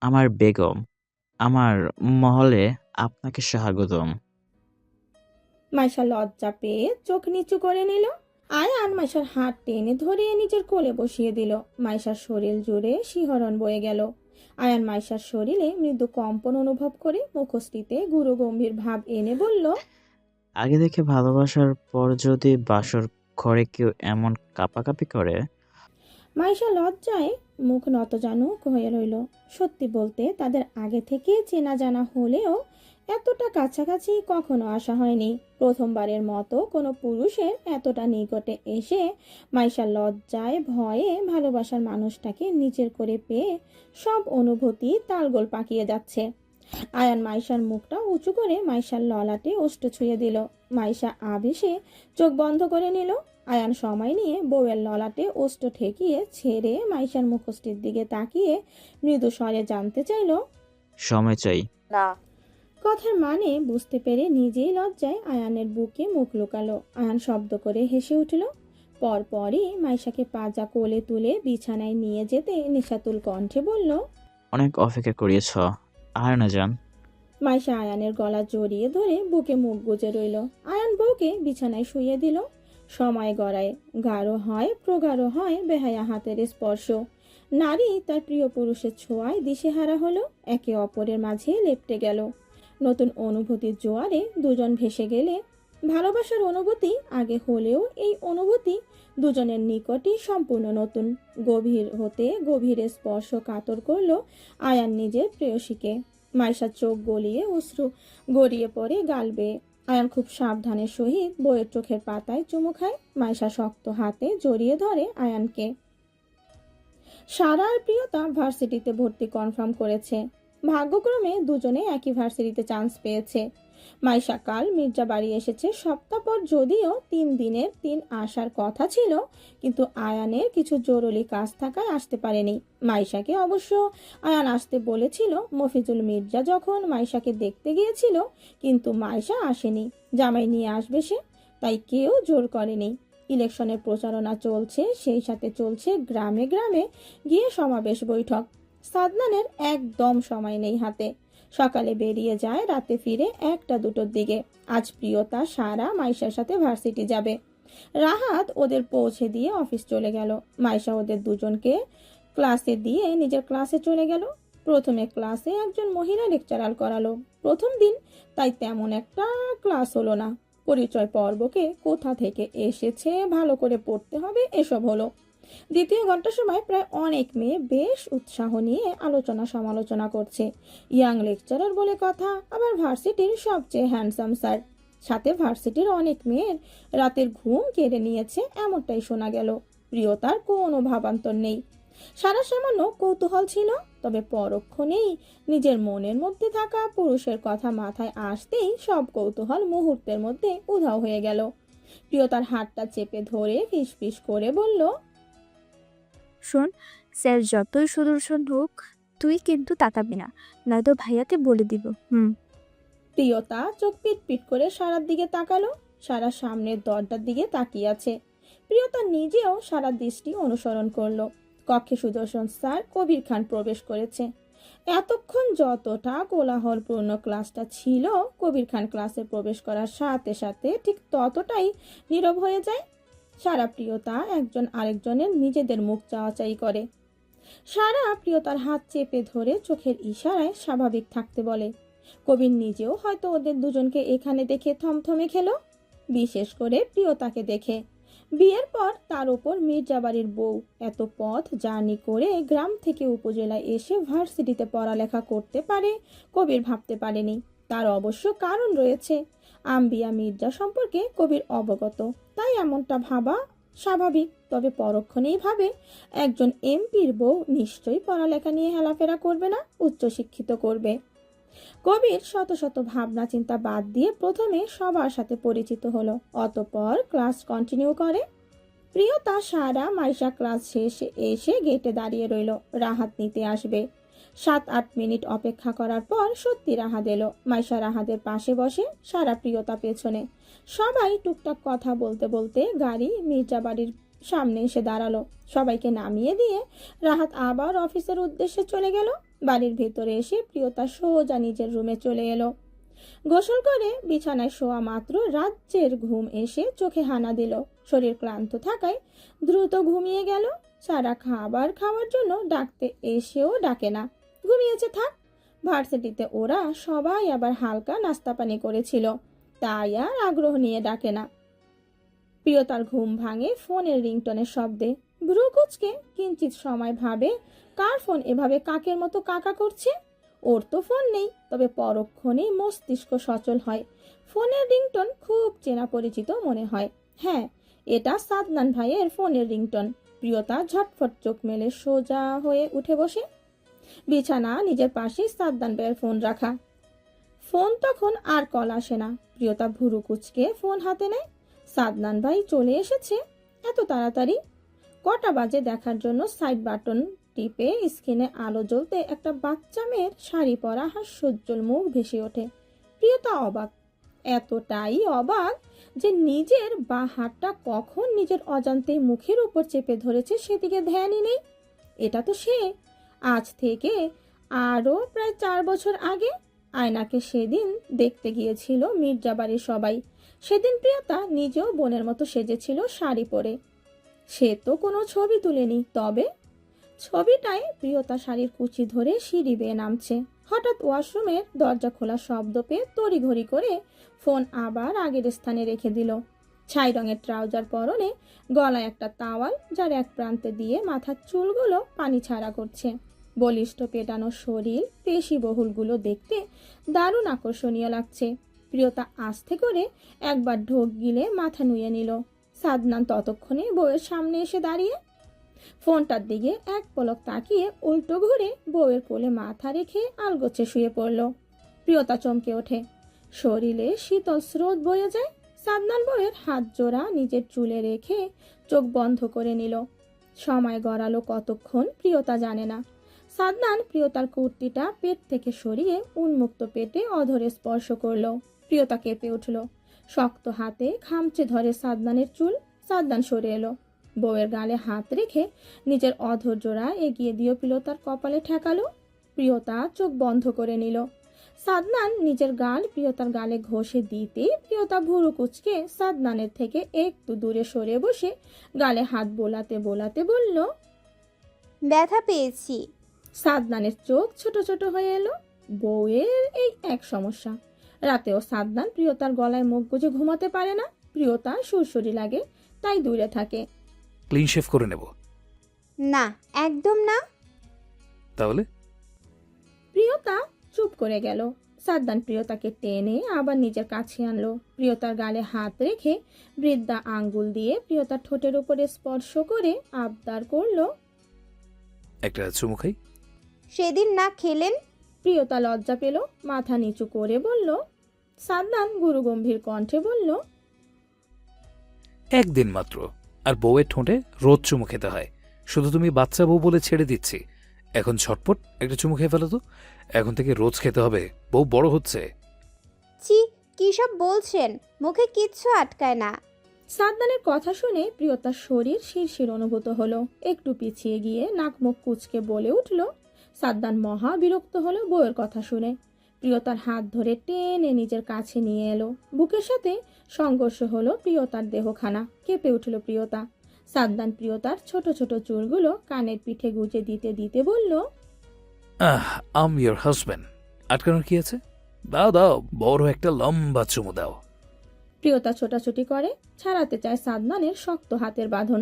আমার বেগম, আমার মহলে আপনাকে স্বাগতম। মাইশা লজ্জা পেয়ে চোখ নিচু করে নিল। আয়ান মাইশার হাত টেনে ধরে নিজের কোলে বসিয়ে দিল। মাইশার শরীর জুড়ে শিহরণ বয়ে গেল। আয়ান মাইশার শরীরে মৃদু কম্পন অনুভব করে মুখশ্রীতে গুরু গম্ভীর ভাব এনে বলল, আগে দেখে ভালোবাসার পর যদি বাসর ঘরে কেউ এমন কাঁপাকাঁপি করে। মাইশা লজ্জায় মুখ নতজানুক হয়ে রইল। সত্যি বলতে তাদের আগে থেকে চেনা জানা হলেও এতটা কাছাকাছি কখনো আসা হয়নি। প্রথমবারের মতো কোনো পুরুষের এতটা নিকটে এসে মাইশা লজ্জায় ভয়ে ভালোবাসার মানুষটাকে নিজের করে পেয়ে সব অনুভূতি তালগোল পাকিয়ে যাচ্ছে। আয়ান মাইশার মুখটা উঁচু করে মাইশার ললাটে ওষ্ঠ ছুঁয়ে দিল। মাইশা আবেশে চোখ বন্ধ করে নিল। আয়ান সময় নিয়ে বউয়ের ললাটে ওষ্ঠ ঠেকিয়ে ছেড়ে মাইশার মুখশ্রীর দিকে তাকিয়ে মৃদু স্বরে জানতে চাইল। সময় চাই। না। কথার মানে বুঝতে পেরে নিজেই লজ্জায় আয়ানের বুকে মুখ লুকালো। আয়ান শব্দ করে হেসে উঠল। পরপরই মাইশাকে পাজা কোলে তুলে বিছানায় নিয়ে যেতে নেশাতুল কণ্ঠে বলল, অনেক অপেক্ষা করিয়েছ, আর না যান। মাইশা আয়ানের গলা জড়িয়ে ধরে বুকে মুখ গুজে রইল। আয়ান বউকে বিছানায় শুইয়ে দিল। সময় গড়ায়, গাঢ় হয়, প্রগাঢ় হয় বেহায়া হাতের স্পর্শ। নারী তার প্রিয় পুরুষের ছোঁয়ায় দিশেহারা হলো, একে অপরের মাঝে লেপ্টে গেল। নতুন অনুভূতির জোয়ারে দুজন ভেসে গেলে ভালোবাসার অনুভূতি আগে হলেও এই অনুভূতি দুজনের নিকটই সম্পূর্ণ নতুন। গভীর হতে গভীরে স্পর্শ কাতর করলো আয়ান নিজের প্রেয়সীকে। মাইশার চোখ গলিয়ে অশ্রু গড়িয়ে পড়ে গাল বেয়ে। আয়ান খুব সাবধানের সহিত বইয়ের চোখের পাতায় চুমু খায়। মাইশা শক্ত হাতে জড়িয়ে ধরে আয়ানকে। সারা আর প্রিয়তা ভার্সিটিতে ভর্তি কনফার্ম করেছে। ভাগ্যক্রমে দুজনে একই ভার্সিটিতে চান্স পেয়েছে। মাইশা কাল মির্জা বাড়ি এসেছে সপ্তাহ পর, যদিও 3 দিনের 3 আসার কথা ছিল, কিন্তু আয়ানের কিছু জরুরি কাজ থাকায় আসতে পারেনি। মাইশাকে অবশ্য আয়ান আসতে বলেছিল মফিজুল মির্জা যখন মাইশাকে দেখতে গিয়েছিল, কিন্তু মাইশা আসেনি। জামাই নিয়ে আসবে সে, তাই কেউ জোর করেনি। ইলেকশনের প্রচারণা চলছে, সেই সাথে চলছে গ্রামে গ্রামে গিয়ে সমাবেশ বৈঠক। সাদনানের একদম সময় নেই হাতে। সকালে বেরিয়ে যায়, রাতে ফিরে 1টা-2টোর দিকে। আজ প্রিয়তা সারা মাইশার সাথে ভার্সিটি যাবে। রাহাত ওদের পৌঁছে দিয়ে অফিস চলে গেল। মাইশা ওদের দুজনকে ক্লাসে দিয়ে নিজের ক্লাসে চলে গেল। প্রথমে ক্লাসে একজন মহিলা লেকচারার করালো। প্রথম দিন, তাই তেমন একটা ক্লাস হলো না। পরিচয় পর্বকে কোথা থেকে এসেছে, ভালো করে পড়তে হবে, এসব হলো। দ্বিতীয় ঘন্টার সময় প্রায় অনেক মেয়ে বেশ উৎসাহ নিয়ে আলোচনা সমালোচনা করছে। ইয়াং লেকচারার বলে কথা, আবার ভার্সিটির সবচেয়ে হ্যান্ডসাম স্যার। সাথে ভার্সিটির অনেক মেয়ের রাতের ঘুম কেড়ে নিয়েছে, এমনটাই শোনা গেল। প্রিয়তার কোনো ভাবান্তর নেই। সারা সামান্য কৌতূহল ছিল, তবে পরক্ষণেই নিজের মনের মধ্যে থাকা পুরুষের কথা মাথায় আসতেই সব কৌতূহল মুহূর্তের মধ্যে উধাও হয়ে গেল। প্রিয়তার হাতটা চেপে ধরে ফিসফিস করে বলল, শোন, স্যার যতই সুদর্শন হোক, তুই কিন্তু তাকাবি না, নয়তো ভাইয়াকে বলে দিব। প্রিয়তা চোখ পিট পিট করে সারার দিকে তাকালো। সারা সামনের দরজার দিকে তাকিয়ে আছে। প্রিয়তা নিজেও সারার দৃষ্টি অনুসরণ করলো। কক্ষে সুদর্শন স্যার কবির খান প্রবেশ করেছে। এতক্ষণ যতটা কোলাহলপূর্ণ ক্লাসটা ছিল, কবির খান ক্লাসে প্রবেশ করার সাথে সাথে ঠিক ততটাই নীরব হয়ে যায়। সারা প্রিয়তা একজন আরেকজনের নিজেদের মুখ চাওয়াচাই করে। সারা প্রিয়তার হাত চেপে ধরে চোখের ইশারায় স্বাভাবিক থাকতে বলে। কবির নিজেও হয়তো ওদের দুজনকে এখানে দেখে থমথমে খেলো, বিশেষ করে প্রিয়তাকে দেখে। বিয়ের পর তার উপর মির্জাবাড়ির বউ এত পথ জার্নি করে গ্রাম থেকে উপজেলায় এসে ভার্সিটিতে পড়ালেখা করতে পারে, কবির ভাবতে পারেনি। তার অবশ্য কারণ রয়েছে। আম্বিয়া মির্জা সম্পর্কে কবির অবগত, তাই এমনটা ভাবা স্বাভাবিক। তবে পরক্ষণেই ভাবে, একজন এমপির বউ নিশ্চয়ই পড়ালেখা নিয়ে হেলাফেরা করবে না, উচ্চশিক্ষিত করবে। কবির শত শত ভাবনা চিন্তা বাদ দিয়ে প্রথমে সবার সাথে পরিচিত হলো, অতঃপর ক্লাস কন্টিনিউ করে। প্রিয়তা সারা মাইশা ক্লাস শেষে এসে গেটে দাঁড়িয়ে রইল, রাহাত নিতে আসবে। 7-8 মিনিট অপেক্ষা করার পর সত্যি রাহাত এলো। মাইশা রাহাতের পাশে বসে, সারা প্রিয়তা পেছনে। সবাই টুকটাক কথা বলতে বলতে গাড়ি মির্জাবাড়ির সামনে এসে দাঁড়ালো। সবাইকে নামিয়ে দিয়ে রাহাত আবার অফিসের উদ্দেশ্যে চলে গেল। বাড়ির ভেতরে এসে প্রিয়তা সোজা নিজের রুমে চলে এলো। গোসল করে বিছানায় শোয়া মাত্র রাজ্যের ঘুম এসে চোখে হানা দিল। শরীর ক্লান্ত থাকায় দ্রুত ঘুমিয়ে গেল। সারা খাবার খাওয়ার জন্য ডাকতে এসেও ডাকে না, ঘুমিয়েছে থাক। ভার্সিটিতে ওরা সবাই আবার হালকা নাস্তা পানি করেছিল, তাই আর আগ্রহ নিয়ে ডাকে না। প্রিয়তার ঘুম ভাঙে ফোনের রিংটনের শব্দে। ভ্রু কুচকে কিঞ্চিত সময় ভাবে, কার ফোন এভাবে কাকের মতো কাকা করছে। ওর তো ফোন নেই, তবে পরক্ষণেই মস্তিষ্ক সচল হয়। ফোনের রিংটন খুব চেনা পরিচিত মনে হয়। হ্যাঁ, এটা সাদনান ভাইয়ের ফোনের রিংটন। প্রিয়তা ঝটফট চোখ মেলে সোজা হয়ে উঠে বসে। বিছানা নিজের পাশে সাদনান ভাইয়ের ফোন রাখা। ফোন তখন আর কল আসে না। প্রিয়তা ভুরু কুচকে ফোন হাতে নেয়। সাদনান ভাই চলে এসেছে এত তাড়াতাড়ি? কটা বাজে দেখার জন্য সাইড বাটন টিপে স্ক্রিনে আলো জ্বলতে একটা বাচ্চা মেয়ের শাড়ি পরা হাস্যোজ্জ্বল মুখ ভেসে ওঠে। প্রিয়তা অবাক, এতটাই অবাক যে নিজের বা হাতটা কখন নিজের অজান্তেই মুখের উপর চেপে ধরেছে সেদিকে ধ্যানই নেই। এটা তো সে। আজ থেকে আরও প্রায় 4 বছর আগে আয়নাকে সেদিন দেখতে গিয়েছিল মির্জাবাড়ির সবাই। সেদিন প্রিয়তা নিজেও বোনের মতো সেজেছিল শাড়ি পরে। সে তো কোনো ছবি তুলেনি, তবে ছবিটায় প্রিয়তা শাড়ির কুচি ধরে সিঁড়ি বেয়ে নামছে। হঠাৎ ওয়াশরুমের দরজা খোলা শব্দ পেয়ে তড়িঘড়ি করে ফোন আবার আগের স্থানে রেখে দিল। ছাই রঙের ট্রাউজার পরনে, গলায় একটা তাওয়াল যার এক প্রান্তে দিয়ে মাথার চুলগুলো পানি ছাড়া করছে। বলিষ্ঠ পেটানো শরীর, পেশিবহুলগুলো দেখতে দারুণ আকর্ষণীয় লাগছে। প্রিয়তা আস্তে করে একবার ঢোক গিলে মাথা নুয়ে নিল। সাদনান ততক্ষণে বউয়ের সামনে এসে দাঁড়িয়ে। ফোনটার দিকে এক পলক তাকিয়ে উল্টো ঘুরে বউয়ের কোলে মাথা রেখে আলগোছে শুয়ে পড়ল। প্রিয়তা চমকে ওঠে, শরীরে শীতল স্রোত বয়ে যায়। সাদনান বউয়ের হাত জোড়া নিজের চুলে রেখে চোখ বন্ধ করে নিল। সময় গড়ালো কতক্ষণ প্রিয়তা জানে না। সাদনান প্রিয়তার কুর্তিটা পেট থেকে সরিয়ে উন্মুক্ত পেটে অধরে স্পর্শ করল। প্রিয়তা কেঁপে উঠল, শক্ত হাতে খামচে ধরে সাদনানের চুল। সাদনান সরে এলো, বউয়ের গালে হাত রেখে নিজের অধর জোড়া এগিয়ে দিয়ে প্রিয়তার কপালে ঠেকালো। প্রিয়তা চোখ বন্ধ করে নিল। সাদনান নিজের গাল প্রিয়তার গালে ঘষে দিতে প্রিয়তা ভুরু কুচকে সাদনানের থেকে একটু দূরে সরে বসে গালে হাত বোলাতে বোলাতে বলল, ব্যথা পেয়েছি। সাদনানের চোখ ছোট ছোট হয়ে এলো। বউয়ের এই এক সমস্যা, রাতেও সাদনান প্রিয়তার গলায় মুখ গুজে ঘুমাতে পারে না। প্রিয়তা সুরসুরি লাগে, তাই দূরে থাকে। ক্লিন শেভ করে নেব। না, একদম না। তাহলে প্রিয়তা চুপ করে গেল। সাদনান প্রিয়তাকে টেনে আবার নিজের কাছে আনলো। প্রিয়তার গালে হাত রেখে বৃদ্ধা আঙ্গুল দিয়ে প্রিয়তার ঠোঁটের উপরে স্পর্শ করে আবদার করলো, একটা চুমু খাই। সেদিন না খেলেন? প্রিয়তা লজ্জা পেল, মাথা নিচু করে বলল। সাদনান গুরুগম্ভীর কণ্ঠে বলল, একদিন মাত্র, আর বউয়ের ঠোঁটে রোজ চুমু খেতে হয়। শুধু তুমি বাচ্চা বউ বলে ছেড়ে দিচ্ছি, এখন ঝটপট একটা চুমু খেয়ে ফেলো তো। এখন থেকে রোজ খেতে হবে, বউ বড় হচ্ছে। ছি, কি সব বলছেন? মুখে কিচ্ছু আটকায় না। সাদনানের কথা শুনে প্রিয়তার শরীর শিরশির অনুভূত হলো। একটু পিছিয়ে গিয়ে নাক মুখ কুচকে বলে উঠল। সাদনান মহা বিরক্ত হলো বউয়ের কথা শুনে। প্রিয়তার হাত ধরে টেনে নিজের কাছে নিয়ে এলো। বুকের সাথে সংঘর্ষ হলো প্রিয়তার দেহখানা। কেঁপে উঠল প্রিয়তা। সাদনান প্রিয়তার ছোট ছোট চুলগুলো কানের পিঠে গুজে দিতে দিতে বলল, আম ইয়োর হাজব্যান্ড, আটকানোর কি আছে? দাও দাও, বড় একটা লম্বা চুমু দাও। প্রিয়তা ছোটাছুটি করে, ছাড়াতে চায় সাদনানের শক্ত হাতের বাঁধন।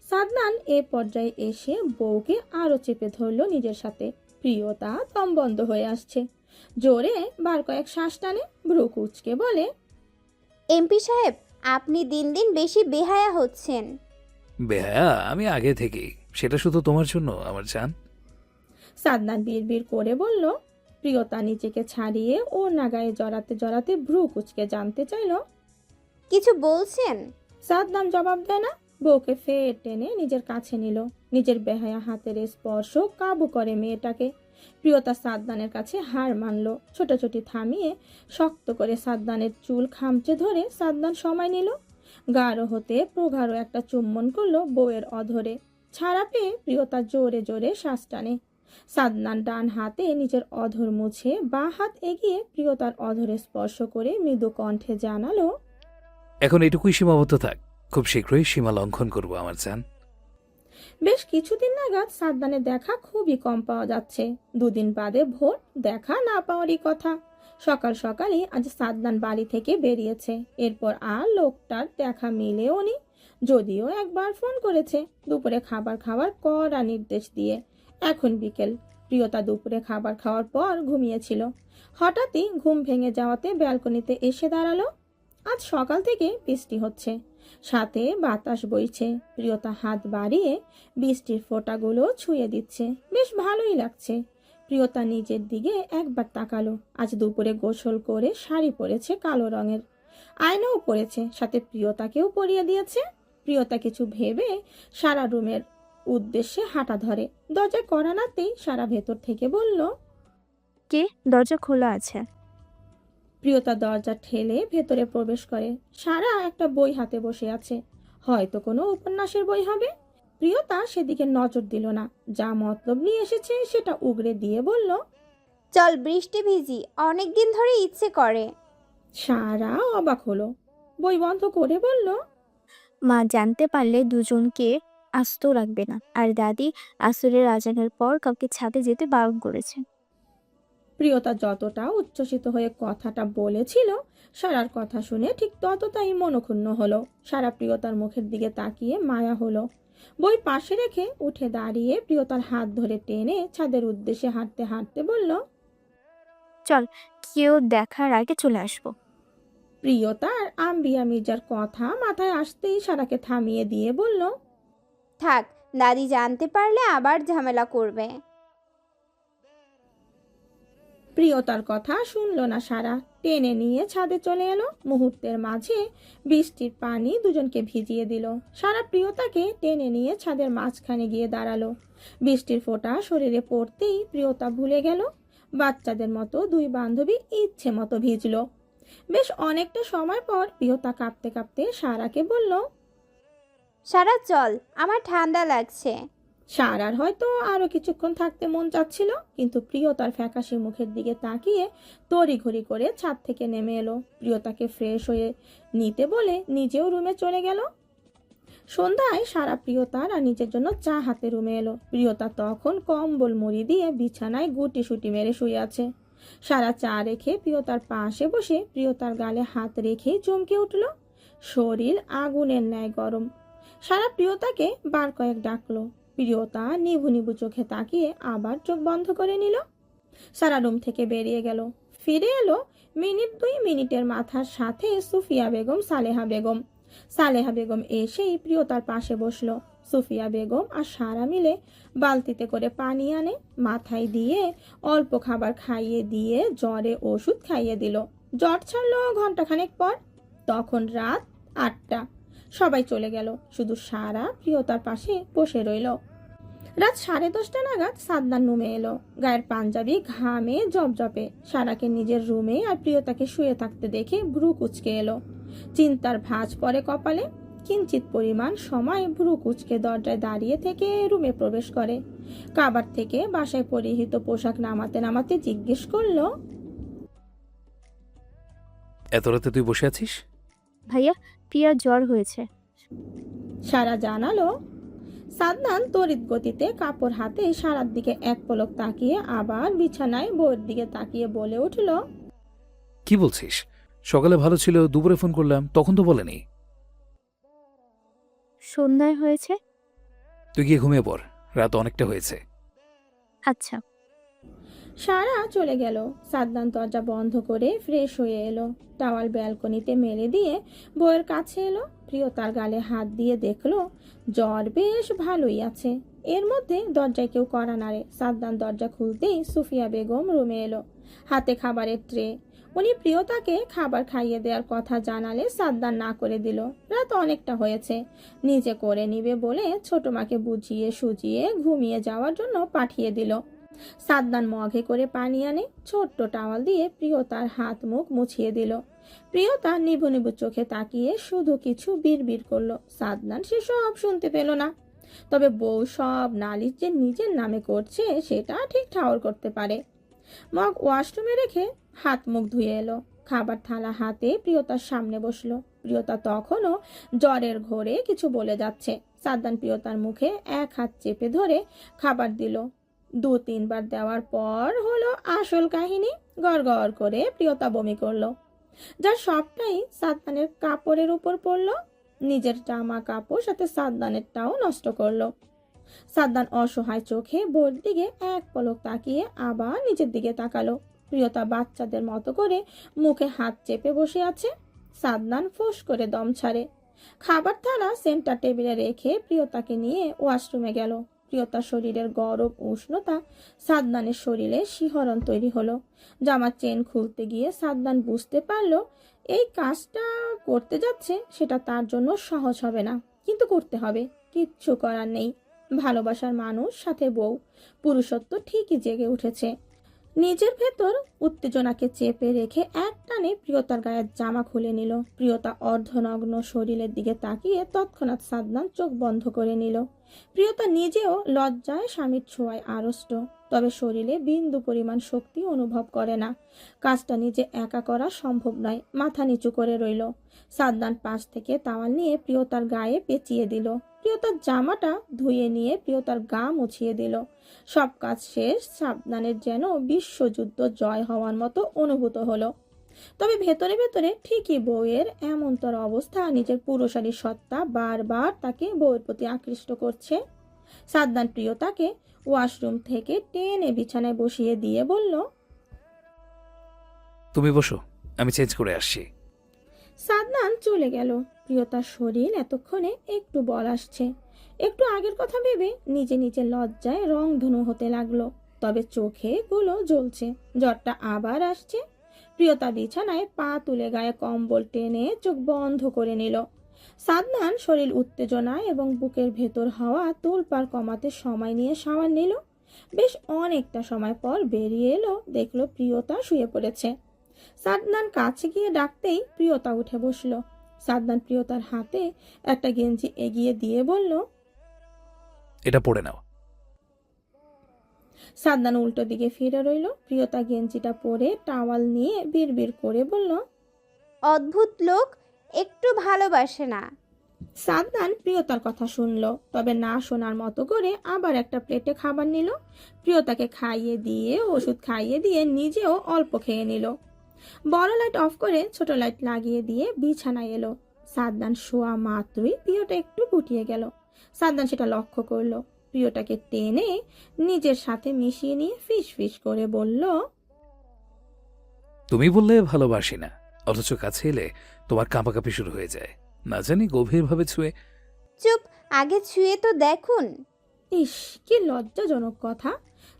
সাদনান এ পর্যায়ে এসে বউকে আরো চেপে ধরল নিজের সাথে। প্রিয়তা দম বন্ধ হয়ে আসছে। জোরে বার কয়েক শ্বাস টানে, ভ্রু কুচকে বলে, এমপি সাহেব, আপনি দিন দিন বেশি বেহায়া হচ্ছেন। বেহায়া আমি আগে থেকেই, সেটা শুধু তোমার জন্য আমার জান। সাদনান বিড়বিড় করে বলল। প্রিয়তা নিজেকে ছাড়িয়ে ওর নাগায়ে জড়াতে জড়াতে ভ্রু কুচকে জানতে চাইল, কিছু বলছেন? সাদনান জবাব দেয় না। বউকে ফের টেনে নিজের কাছে নিল। নিজের বেহায়া হাতের স্পর্শ কাবু করে মেয়েটাকে। প্রিয়তা সাদনানের কাছে হার মানল। ছোটাছুটি থামিয়ে শক্ত করে সাদনানের চুল খামচে ধরে সাদনান সময় নিল। গাঢ় হতে প্রগাঢ় একটা চুম্বন করলো বউয়ের অধরে। ছাড়া পেয়ে প্রিয়তা জোরে জোরে শ্বাস টানে। সাদনান ডান হাতে নিজের অধর মুছে বাঁ হাত এগিয়ে প্রিয়তার অধরে স্পর্শ করে মৃদু কণ্ঠে জানালো, এখন এটুকুই সীমাবদ্ধ থাক, খুব শীঘ্রই সীমা লঙ্ঘন করবো আমার জান। বেশ কিছুদিন নাগাদ সাদনানের দেখা খুবই কম পাওয়া যাচ্ছে। দুদিন বাদে ভোর, দেখা না পাওয়ারই কথা। সকাল সকালই আজ সাদনান বাড়ি থেকে বেরিয়েছে। এরপর আর লোকটার দেখা মিলেও নি। যদিও একবার ফোন করেছে দুপুরে খাবার খাওয়ার কড়া নির্দেশ দিয়ে। এখন বিকেল। প্রিয়তা দুপুরে খাবার খাওয়ার পর ঘুমিয়েছিল। হঠাৎই ঘুম ভেঙে যাওয়াতে ব্যালকনিতে এসে দাঁড়ালো। আজ সকাল থেকে বৃষ্টি হচ্ছে, সাথে বাতাস বইছে। প্রিয়তা হাত বাড়িয়ে বৃষ্টির ফোঁটাগুলো ছুঁয়ে দিচ্ছে। বেশ ভালোই লাগছে। প্রিয়তা নিজের দিকে একবার তাকালো। আজ দুপুরে গোসল করে শাড়ি পরেছে কালো রঙের, আয়নাও পরেছে, সাথে প্রিয়তাকেও পরিয়ে দিয়েছে। প্রিয়তা কিছু ভেবে সারা রুমের উদ্দেশ্যে হাঁটা ধরে। দরজায় কড়া নাড়তেই সারা ভেতর থেকে বলল, কে? দরজা খোলা আছে। প্রিয়তা দরজা ঠেলে ভেতরে প্রবেশ করে। সারা একটা বই হাতে বসে আছে, হয়তো কোনো উপন্যাসের বই হবে। প্রিয়তা সেদিকে নজর দিল না। যা মতলব নিয়ে এসেছে সেটা উগরে দিয়ে বলল, চল বৃষ্টি ভিজি, অনেক দিন ধরে ইচ্ছে করে। সারা অবাক হলো। বই বন্ধ করে বলল, মা জানতে পারলে দুজনকে আস্ত রাখবে না, আর দাদি আসরের আজানের পর কাউকে ছাদে যেতে বারণ করেছে। প্রিয়তা যতটা উচ্ছ্বসিত হয়ে কথাটা বলেছিল, সারার কথা শুনে ঠিক ততটাই মনক্ষুণ্ণ হলো। সারা প্রিয়তার মুখের দিকে তাকিয়ে মায়া হলো। বই পাশে রেখে উঠে দাঁড়িয়ে প্রিয়তার হাত ধরে টেনে ছাদের উদ্দেশ্যে হাঁটতে হাঁটতে বলল, চল, কেউ দেখার আগে চলে আসবো। প্রিয়তার আম্বিয়া মির্জার কথা মাথায় আসতেই সারাকে থামিয়ে দিয়ে বলল, থাক, দাদি জানতে পারলে আবার ঝামেলা করবে। প্রিয়তার কথা শুনল না সারা। টেনে নিয়ে ছাদে চলে এলো। মুহূর্তের মাঝে বৃষ্টির পানি দুজনকে ভিজিয়ে দিল। সারা প্রিয়তাকে টেনে নিয়ে ছাদের মাঝখানে গিয়ে দাঁড়ালো। বৃষ্টির ফোঁটা শরীরে পড়তেই প্রিয়তা ভুলে গেল। বাচ্চাদের মতো দুই বান্ধবী ইচ্ছে মতো ভিজল। বেশ অনেকটা সময় পর প্রিয়তা কাঁপতে কাঁপতে সারাকে বলল, সারা চল, আমার ঠান্ডা লাগছে। সারার হয়তো আরো কিছুক্ষণ থাকতে মন চাচ্ছিল, কিন্তু প্রিয়তার ফ্যাকাশে মুখের দিকে তাকিয়ে তড়িঘড়ি করে ছাদ থেকে নেমে এলো। প্রিয়তাকে ফ্রেশ হয়ে নিতে বলে নিজেও রুমে চলে গেল। সন্ধ্যায় সারা প্রিয়তার আর নিজের জন্য চা হাতে রুমে এলো। প্রিয়তা তখন কম্বল মুড়ি দিয়ে বিছানায় গুটি সুটি মেরে শুয়ে আছে। সারা চা রেখে প্রিয়তার পাশে বসে প্রিয়তার গালে হাত রেখেই চমকে উঠল। শরীর আগুনের ন্যায় গরম। সারা প্রিয়তাকে বার কয়েক ডাকলো। প্রিয়তা নিভু নিভু চোখে তাকিয়ে আবার চোখ বন্ধ করে নিল। সারা রুম থেকে বেরিয়ে গেল। ফিরে এলো মিনিট 2 মিনিটের মাথার সাথে সুফিয়া বেগম, সালেহা বেগম। সালেহা বেগম এসেই প্রিয়তার পাশে বসলো। সুফিয়া বেগম আর সারা মিলে বালতিতে করে পানি আনে, মাথায় দিয়ে অল্প খাবার খাইয়ে দিয়ে জ্বরে ওষুধ খাইয়ে দিল। জ্বর ছাড়লো ঘন্টাখানেক পর। তখন রাত 8টা। সবাই চলে গেল, শুধু সারা প্রিয়তার পাশে বসে রইল। রাত 10:30 নাগাদ সাদনান রুমে এলো। গায়ের পাঞ্জাবি ঘামে জপজপে। সারাকে নিজের রুমে আর প্রিয়তাকে শুয়ে থাকতে দেখে ভ্রু কুচকে এলো। চিন্তার ভাঁজ পড়ে কপালে। কিঞ্চিত পরিমাণ সময় ভ্রু কুচকে দরজায় দাঁড়িয়ে থেকে রুমে প্রবেশ করে। কাবার থেকে বাসায় পরিহিত পোশাক নামাতে নামাতে জিজ্ঞেস করলো, এত রাতে তুই বসে আছিস? ভাইয়া, প্রিয়ার জ্বর হয়েছে। সারা জানালো। সাদনান তড়িৎ গতিতে কাপড় হাতে সারার দিকে এক পলক তাকিয়ে আবার বিছানায় বউয়ের দিকে তাকিয়ে বলে উঠল, কি বলছিস? সকালে ভালো ছিল, দুপুরে ফোন করলাম, তখন তো বলেনি। সন্ধ্যায় হয়েছে। তুই গিয়ে ঘুমিয়ে পড়, রাত অনেকটা হয়েছে। আচ্ছা। সারা চলে গেল। সাদনান দরজা বন্ধ করে ফ্রেশ হয়ে এলো। টাওয়াল ব্যালকনিতে মেলে দিয়ে বউয়ের কাছে এলো। প্রিয়তার গালে হাত দিয়ে দেখলো জ্বর বেশ ভালোই আছে। এর মধ্যে দরজায় কেউ কড়া নাড়ে। সাদনান দরজা খুলতেই সুফিয়া বেগম রুমে এলো, হাতে খাবারের ট্রে। উনি প্রিয়তাকে খাবার খাইয়ে দেওয়ার কথা জানালে সাদনান না করে দিল। রাত অনেকটা হয়েছে, নিজে করে নিবে বলে ছোট মাকে বুঝিয়ে সুজিয়ে ঘুমিয়ে যাওয়ার জন্য পাঠিয়ে দিল। সাদনান মগে করে পানি আনে, ছোট্ট টাওয়াল দিয়ে প্রিয়তার হাত মুখ মুছিয়ে দিল। প্রিয়তা নিভু নিভু চোখে তাকিয়ে শুধু কিছু বিড়বিড় করলো। সাদনান সে সব শুনতে পেল না, তবে বউ সব নালিশ যে নিজের নামে করছে সেটা ঠিক ঠাউর করতে পারে। মগ ওয়াশরুমে রেখে হাত মুখ ধুয়ে এলো, খাবার থালা হাতে প্রিয়তার সামনে বসলো। প্রিয়তা তখনও জ্বরের ঘোরে কিছু বলে যাচ্ছে। সাদনান প্রিয়তার মুখে এক হাত চেপে ধরে খাবার দিল। 2-3 বার দেওয়ার পর হলো আসল কাহিনী। গড় করে প্রিয়তা বমি করলো, যার সবটাই সাদনানের কাপড়ের উপর পড়লো। নিজের জামা কাপড় সাথে সাদনানেরটাও নষ্ট করলো। সাদনান অসহায় চোখে বোর দিকে এক পলক তাকিয়ে আবার নিজের দিকে তাকালো। প্রিয়তা বাচ্চাদের মতো করে মুখে হাত চেপে বসে আছে। সাদনান ফোঁস করে দম ছাড়ে। খাবার থালা সেন্টার টেবিলে রেখে প্রিয়তাকে নিয়ে ওয়াশরুমে গেল। প্রিয়তার শরীরের গরম উষ্ণতা সাদনানের শরীরে শিহরণ তৈরি হলো। জামার চেন খুলতে গিয়ে সাদনান বুঝতে পারলো এই কাজটা করতে যাচ্ছে সেটা তার জন্য সহজ হবে না, কিন্তু করতে হবে। কিচ্ছু করার নেই। ভালোবাসার মানুষ, সাথে বউ, পুরুষত্ব ঠিকই জেগে উঠেছে। নিজের ভেতর উত্তেজনাকে চেপে রেখে এক টানে প্রিয়তার গায়ের জামা খুলে নিল। প্রিয়তা অর্ধনগ্ন শরীরের দিকে তাকিয়ে তৎক্ষণাৎ সাদনান চোখ বন্ধ করে নিল। প্রিয়তা নিজেও লজ্জায় স্বামীর ছোঁয়ায় আড়ষ্ট, তবে শরীরে বিন্দু পরিমাণ শক্তি অনুভব করে না। কাজটা নিজে একা করা সম্ভব নয়। মাথা নিচু করে রইল। সাদনান পাশ থেকে তাওয়াল নিয়ে প্রিয়তার গায়ে পেঁচিয়ে দিল। প্রিয়তার জামাটা ধুয়ে নিয়ে প্রিয়তার গা মুছিয়ে দিল। সব কাজ শেষ। সাদনানের যেন বিশ্বযুদ্ধ জয় হওয়ার মতো অনুভূত হলো। তবে ভেতরে ভেতরে ঠিকই বউয়ের এমনতর অবস্থা, নিজের পুরুষালী সত্তা বারবার তাকে বউয়ের প্রতি আকৃষ্ট করছে। সাদনান প্রিয়তাকে ওয়াশরুম থেকে টেনে বিছানায় বসিয়ে দিয়ে বলল, তুমি বসো, আমি চেঞ্জ করে আসছি। সাদনান চলে গেল। প্রিয়তার শরীর এতক্ষণে একটু বল আসছে। একটু আগের কথা ভেবে নিজে নিজে লজ্জায় রংধনু হতে লাগলো। তবে চোখে গুলো জ্বলছে। জ্বরটা আবার আসছে। প্রিয়তা বিছানায় পা তুলে গায়ে কম্বল টেনে চোখ বন্ধ করে নিল। সাদনান শরীর উত্তেজনায় এবং বুকের ভেতর হওয়া তোলপাড় কমাতে সময় নিয়ে শাওয়ার নিল। বেশ অনেকটা সময় পর বেরিয়ে এলো, দেখলো প্রিয়তা শুয়ে পড়েছে। সাদনান কাছে গিয়ে ডাকতেই প্রিয়তা উঠে বসলো। সাদনান প্রিয়তার হাতে একটা গেঞ্জি এগিয়ে দিয়ে বলল, এটা পড়ে নাও। সাদনান উল্টো দিকে ফিরে রইল। প্রিয়তা গেঞ্জিটা পরে টাওয়াল নিয়ে বিড়বিড় করে বলল, অদ্ভুত লোক, একটু ভালোবাসে না। সাদনান প্রিয়তার কথা শুনলো, তবে না শোনার মতো করে আবার একটা প্লেটে খাবার নিল। প্রিয়তাকে খাইয়ে দিয়ে ওষুধ খাইয়ে দিয়ে নিজেও অল্প খেয়ে নিল। বড় লাইট অফ করে ছোট লাইট লাগিয়ে দিয়ে বিছানায় এলো। সাদনান শোয়া মাত্রই প্রিয়টা একটু গুটিয়ে গেল। সাদনান সেটা লক্ষ্য করলো। প্রিয়টাকে টেনে নিজের সাথে মিশিয়ে নিয়ে ফিস ফিস করে বলল, তুমি বললে ভালোবাসি না, অথচ কাছে এলে তোমার কাঁপাকাঁপি শুরু হয়ে যায়। না জানি গভীরভাবে ছুঁয়ে। চুপ, আগে ছুঁয়ে তো দেখুন। ইস, কি লজ্জাজনক কথা।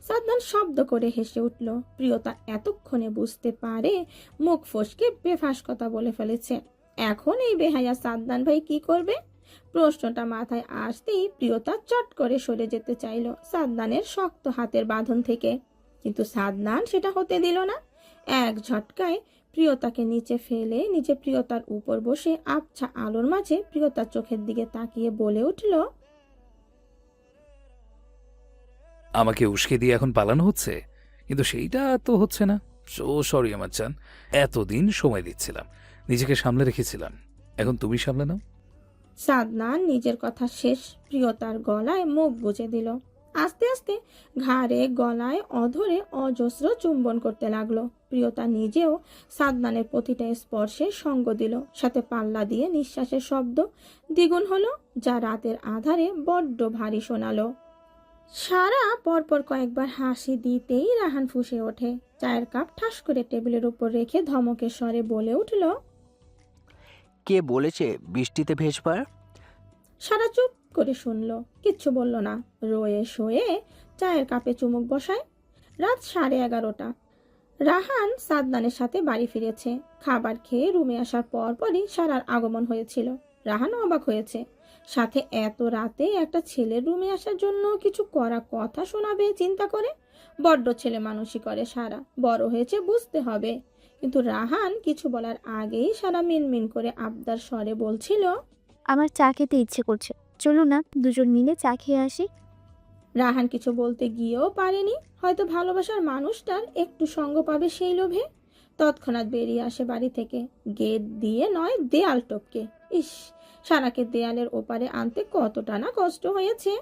সাদনান শব্দ করে হেসে উঠল। প্রিয়তা এতক্ষণে বুঝতে পারে মুখ ফসকে বেফাস কথা বলে ফেলেছে। এখন এই বেহায়া সাদনান ভাই কি করবে? প্রশ্নটা মাথায় আসতেই প্রিয়তা চট করে সরে যেতে চাইল সাদনানের শক্ত হাতের বাঁধন থেকে, কিন্তু সাদনান সেটা হতে দিল না। এক ঝটকায় প্রিয়তাকে নিচে ফেলে নিজে প্রিয়তার উপর বসে আবছা আলোর মাঝে প্রিয়তার চোখের দিকে তাকিয়ে বলে উঠল, আমাকে উস্কে দিয়ে এখন পালানো হচ্ছে, কিন্তু সেইটা তো হচ্ছে না। সো সরি আমার জান, এতদিন সময় দিচ্ছিলাম, নিজেকে সামলে রেখেছিলাম, এখন তুমি সামলে নাও। সাদনান নিজের কথা শেষ প্রিয়তার গলায় মুখ গুজে দিল। আস্তে আস্তে ঘাড়ে গলায় অধরে অজস্র চুম্বন করতে লাগলো। প্রিয়তা নিজেও সাদনানের প্রতিটা স্পর্শে সঙ্গ দিল, সাথে পাল্লা দিয়ে নিঃশ্বাসের শব্দ দ্বিগুণ হলো, যা রাতের আধারে বড্ড ভারী শোনালো। সারা পরপর কয়েকবার হাসি দিতেই রাহান ফুঁসে ওঠে। চায়ের কাপ ঠাস করে টেবিলের উপর রেখে ধমকের স্বরে বলে উঠল, কে বলেছে বৃষ্টিতে ভেজবার? সারা চুপ করে শুনলো, কিচ্ছু বলল না। রয়ে শোয়ে চায়ের কাপে চুমুক বসায়। রাত 11:30। রাহান সাদনানের সাথে বাড়ি ফিরেছে। খাবার খেয়ে রুমে আসার পরপরই সারার আগমন হয়েছিল। রাহান অবাক হয়েছে। সাথে এত রাতে একটা ছেলের রুমে আসার জন্য কিছু করা কথা শোনাবে চিন্তা করে। বড্ড ছেলে মানুষই করে সারা, বড় হয়েছে বুঝতে হবে। কিন্তু রাহান কিছু বলার আগেই সারা মিনমিন করে আবদার স্বরে বলছিল, আমার চা খেতে ইচ্ছে করছে, চলো না দুজন মিলে চা খেয়ে আসি। রাহান কিছু বলতে গিয়েও পারেনি, হয়তো ভালোবাসার মানুষটার একটু সঙ্গ পাবে সেই লোভে। তৎক্ষণাৎ বেরিয়ে আসে বাড়ি থেকে, গেট দিয়ে নয় দেয়াল টপকে। ইস, সারাকে দেয়ালের ওপারে আনতে কতটা না কষ্ট হয়েছে।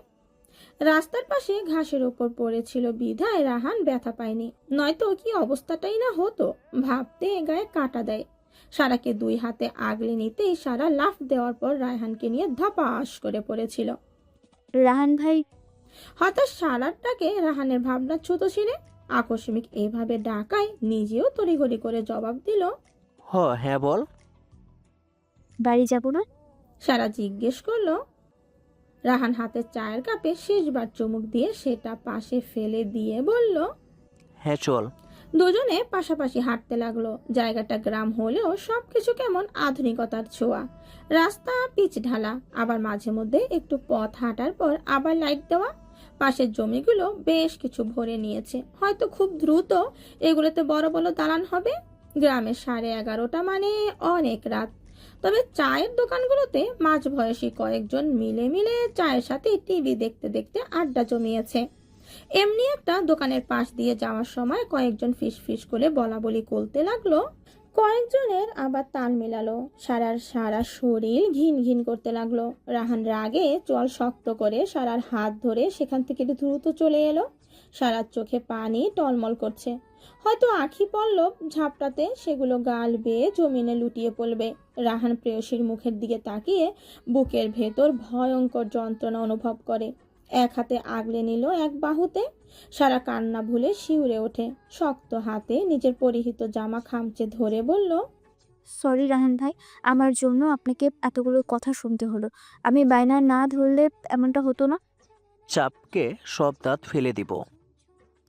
রাস্তার পাশে ঘাসের ওপর পড়েছিল বিধায় রাহান ব্যথা পায়নি, নয়তো কি অবস্থাটাই না হতো ভাবতে গায়ে কাটা দেয়। সারাকে দুই হাতে আগলে নিতেই সারা লাফ দেওয়ার পর রায়হানকে নিয়ে ধপাস করে পড়েছিল। রাহান ভাই। হঠাৎ সারাটাকে রাহানের ভাবনা ছুতো ছিঁড়ে আকস্মিক এইভাবে ডাকায় নিজেও তড়িঘড়ি করে জবাব দিল, হ্যাঁ বল। বাড়ি যাব না? সারা জিজ্ঞেস করলো। রাহান হাতের চায়ের কাপে শেষবার চুমুক দিয়ে সেটা পাশে ফেলে দিয়ে বলল, হ্যাঁ চল। দুজনে পাশাপাশি হাঁটতে লাগলো। জায়গাটা গ্রাম হলেও সবকিছু কেমন আধুনিকতার ছোঁয়া। রাস্তা পিচ ঢালা, আবার মাঝে মধ্যে একটু পথ হাঁটার পর আবার লাইট দেওয়া। পাশের জমিগুলো বেশ কিছু ভরে নিয়েছে, হয়তো খুব দ্রুত এগুলোতে বড় বড় দালান হবে। গ্রামের 11:30 মানে অনেক রাত। তবে চায়ের দোকানগুলোতে মাঝবয়সী কয়েকজন মিলে মিলে চায়ের সাথে টিভি দেখতে দেখতে আড্ডা জমিয়েছে। এমনি একটা দোকানের পাশ দিয়ে যাওয়ার সময় কয়েকজন ফিস করে বলা বলি করতে লাগলো, কয়েকজনের আবার তাল মেলালো। সারা শরীর ঘিন ঘিন করতে লাগলো। রাহান রাগে চোয়াল শক্ত করে সারার হাত ধরে সেখান থেকে দ্রুত চলে এলো। সারার চোখে পানি টলমল করছে, হয়তো আঁখি পল্লব ঝাপটাতে সেগুলো গাল বেয়ে জমিনে লুটিয়ে পড়বে। রাহান প্রেয়সীর মুখের দিকে তাকিয়ে বুকের ভেতর ভয়ঙ্কর যন্ত্রণা অনুভব করে। এক হাতে আগলে নিল এক বাহুতে। সারা কান্না ভুলে শিউরে ওঠে, শক্ত হাতে নিজের পরিহিত জামা খামচে ধরে বলল, সরি রাহান ভাই, আমার জন্য আপনাকে এতগুলো কথা শুনতে হলো। আমি বায়না না ধরলে এমনটা হতো না। চাপকে সব দাঁত ফেলে দিব।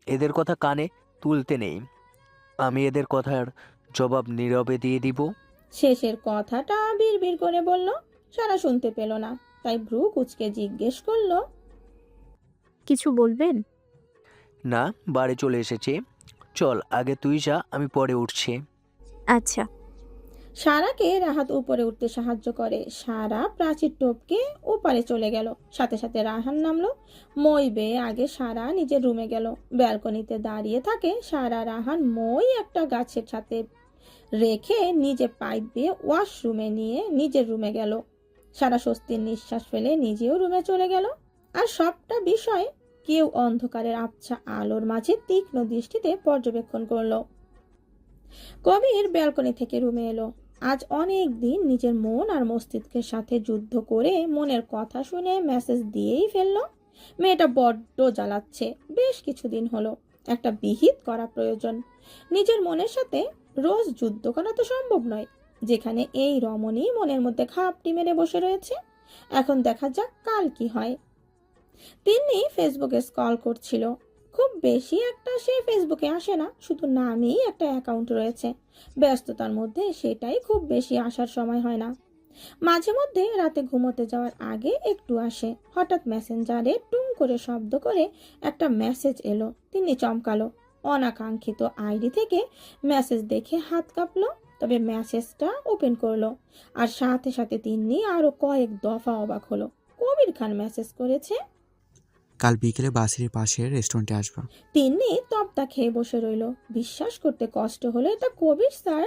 এদের কথা কানে তুলতে নেই। আমি এদের কথার জবাব নীরবে দিয়ে দিব। শেষের কথাটা বিড়বিড় করে বলল। সারা শুনতে পেল না, তাই ভ্রু কুচকে জিজ্ঞেস করলো, কিছু বলবেন? না, বাড়ি চলে এসেছি। চল আগে তুই যা, আমি পরে উঠছি। আচ্ছা। সারাকে রাহাত উপরে উঠতে সাহায্য করে। সারা প্রাচীর টপকে ওপারে চলে গেল, সাথে সাথে রাহান নামলো। মই বেয়ে আগে সারা নিজের রুমে গেল। ব্যালকনিতে দাঁড়িয়ে থাকে সারা। রাহান মই একটা গাছের সাথে রেখে নিজে পাইপ দিয়ে ওয়াশরুমে নিয়ে নিজের রুমে গেল। সারা স্বস্তির নিঃশ্বাস ফেলে নিজেও রুমে চলে গেল। আর সবটা বিষয় কেউ অন্ধকারের আবছা আলোর মাঝে তীক্ষ্ণ দৃষ্টিতে পর্যবেক্ষণ করলো। কবির ব্যালকনি থেকে রুমে এলো। আজ অনেক দিন নিজের মন আর মস্তিষ্কের সাথে যুদ্ধ করে মনের কথা শুনে মেসেজ দিয়েই ফেললো। মেয়েটা বড্ড জ্বালাচ্ছে, বেশ কিছুদিন হলো। একটা বিহিত করা প্রয়োজন। নিজের মনের সাথে রোজ যুদ্ধ করা তো সম্ভব নয়, যেখানে এই রমণী মনের মধ্যে খাপটি মেরে বসে রয়েছে। এখন দেখা যাক কাল কি হয়। তিনি ফেসবুকে স্ক্রল করছিল। খুব বেশি একটা সে ফেসবুকে আসে না, শুধু নামেই একটা অ্যাকাউন্ট রয়েছে। ব্যস্ততার মধ্যে সেটাই খুব বেশি আসার সময় হয় না। মাঝে মধ্যে রাতে ঘুমোতে যাওয়ার আগে একটু আসে। হঠাৎ মেসেঞ্জারে টুং করে শব্দ করে একটা মেসেজ এলো। তিনি চমকালো। অনাকাঙ্ক্ষিত আইডি থেকে মেসেজ দেখে হাত কাঁপলো, তবে মেসেজটা ওপেন করলো। আর সাথে সাথে তিনি আরো কয়েক দফা অবাক হলো। কবির খান মেসেজ করেছে, কাল বিকেলে বাসের পাশের রেস্টুরেন্টে আসবা। তিনি তপ্তা খেয়ে বসে রইল। বিশ্বাস করতে কষ্ট হলো এটা কবির স্যার।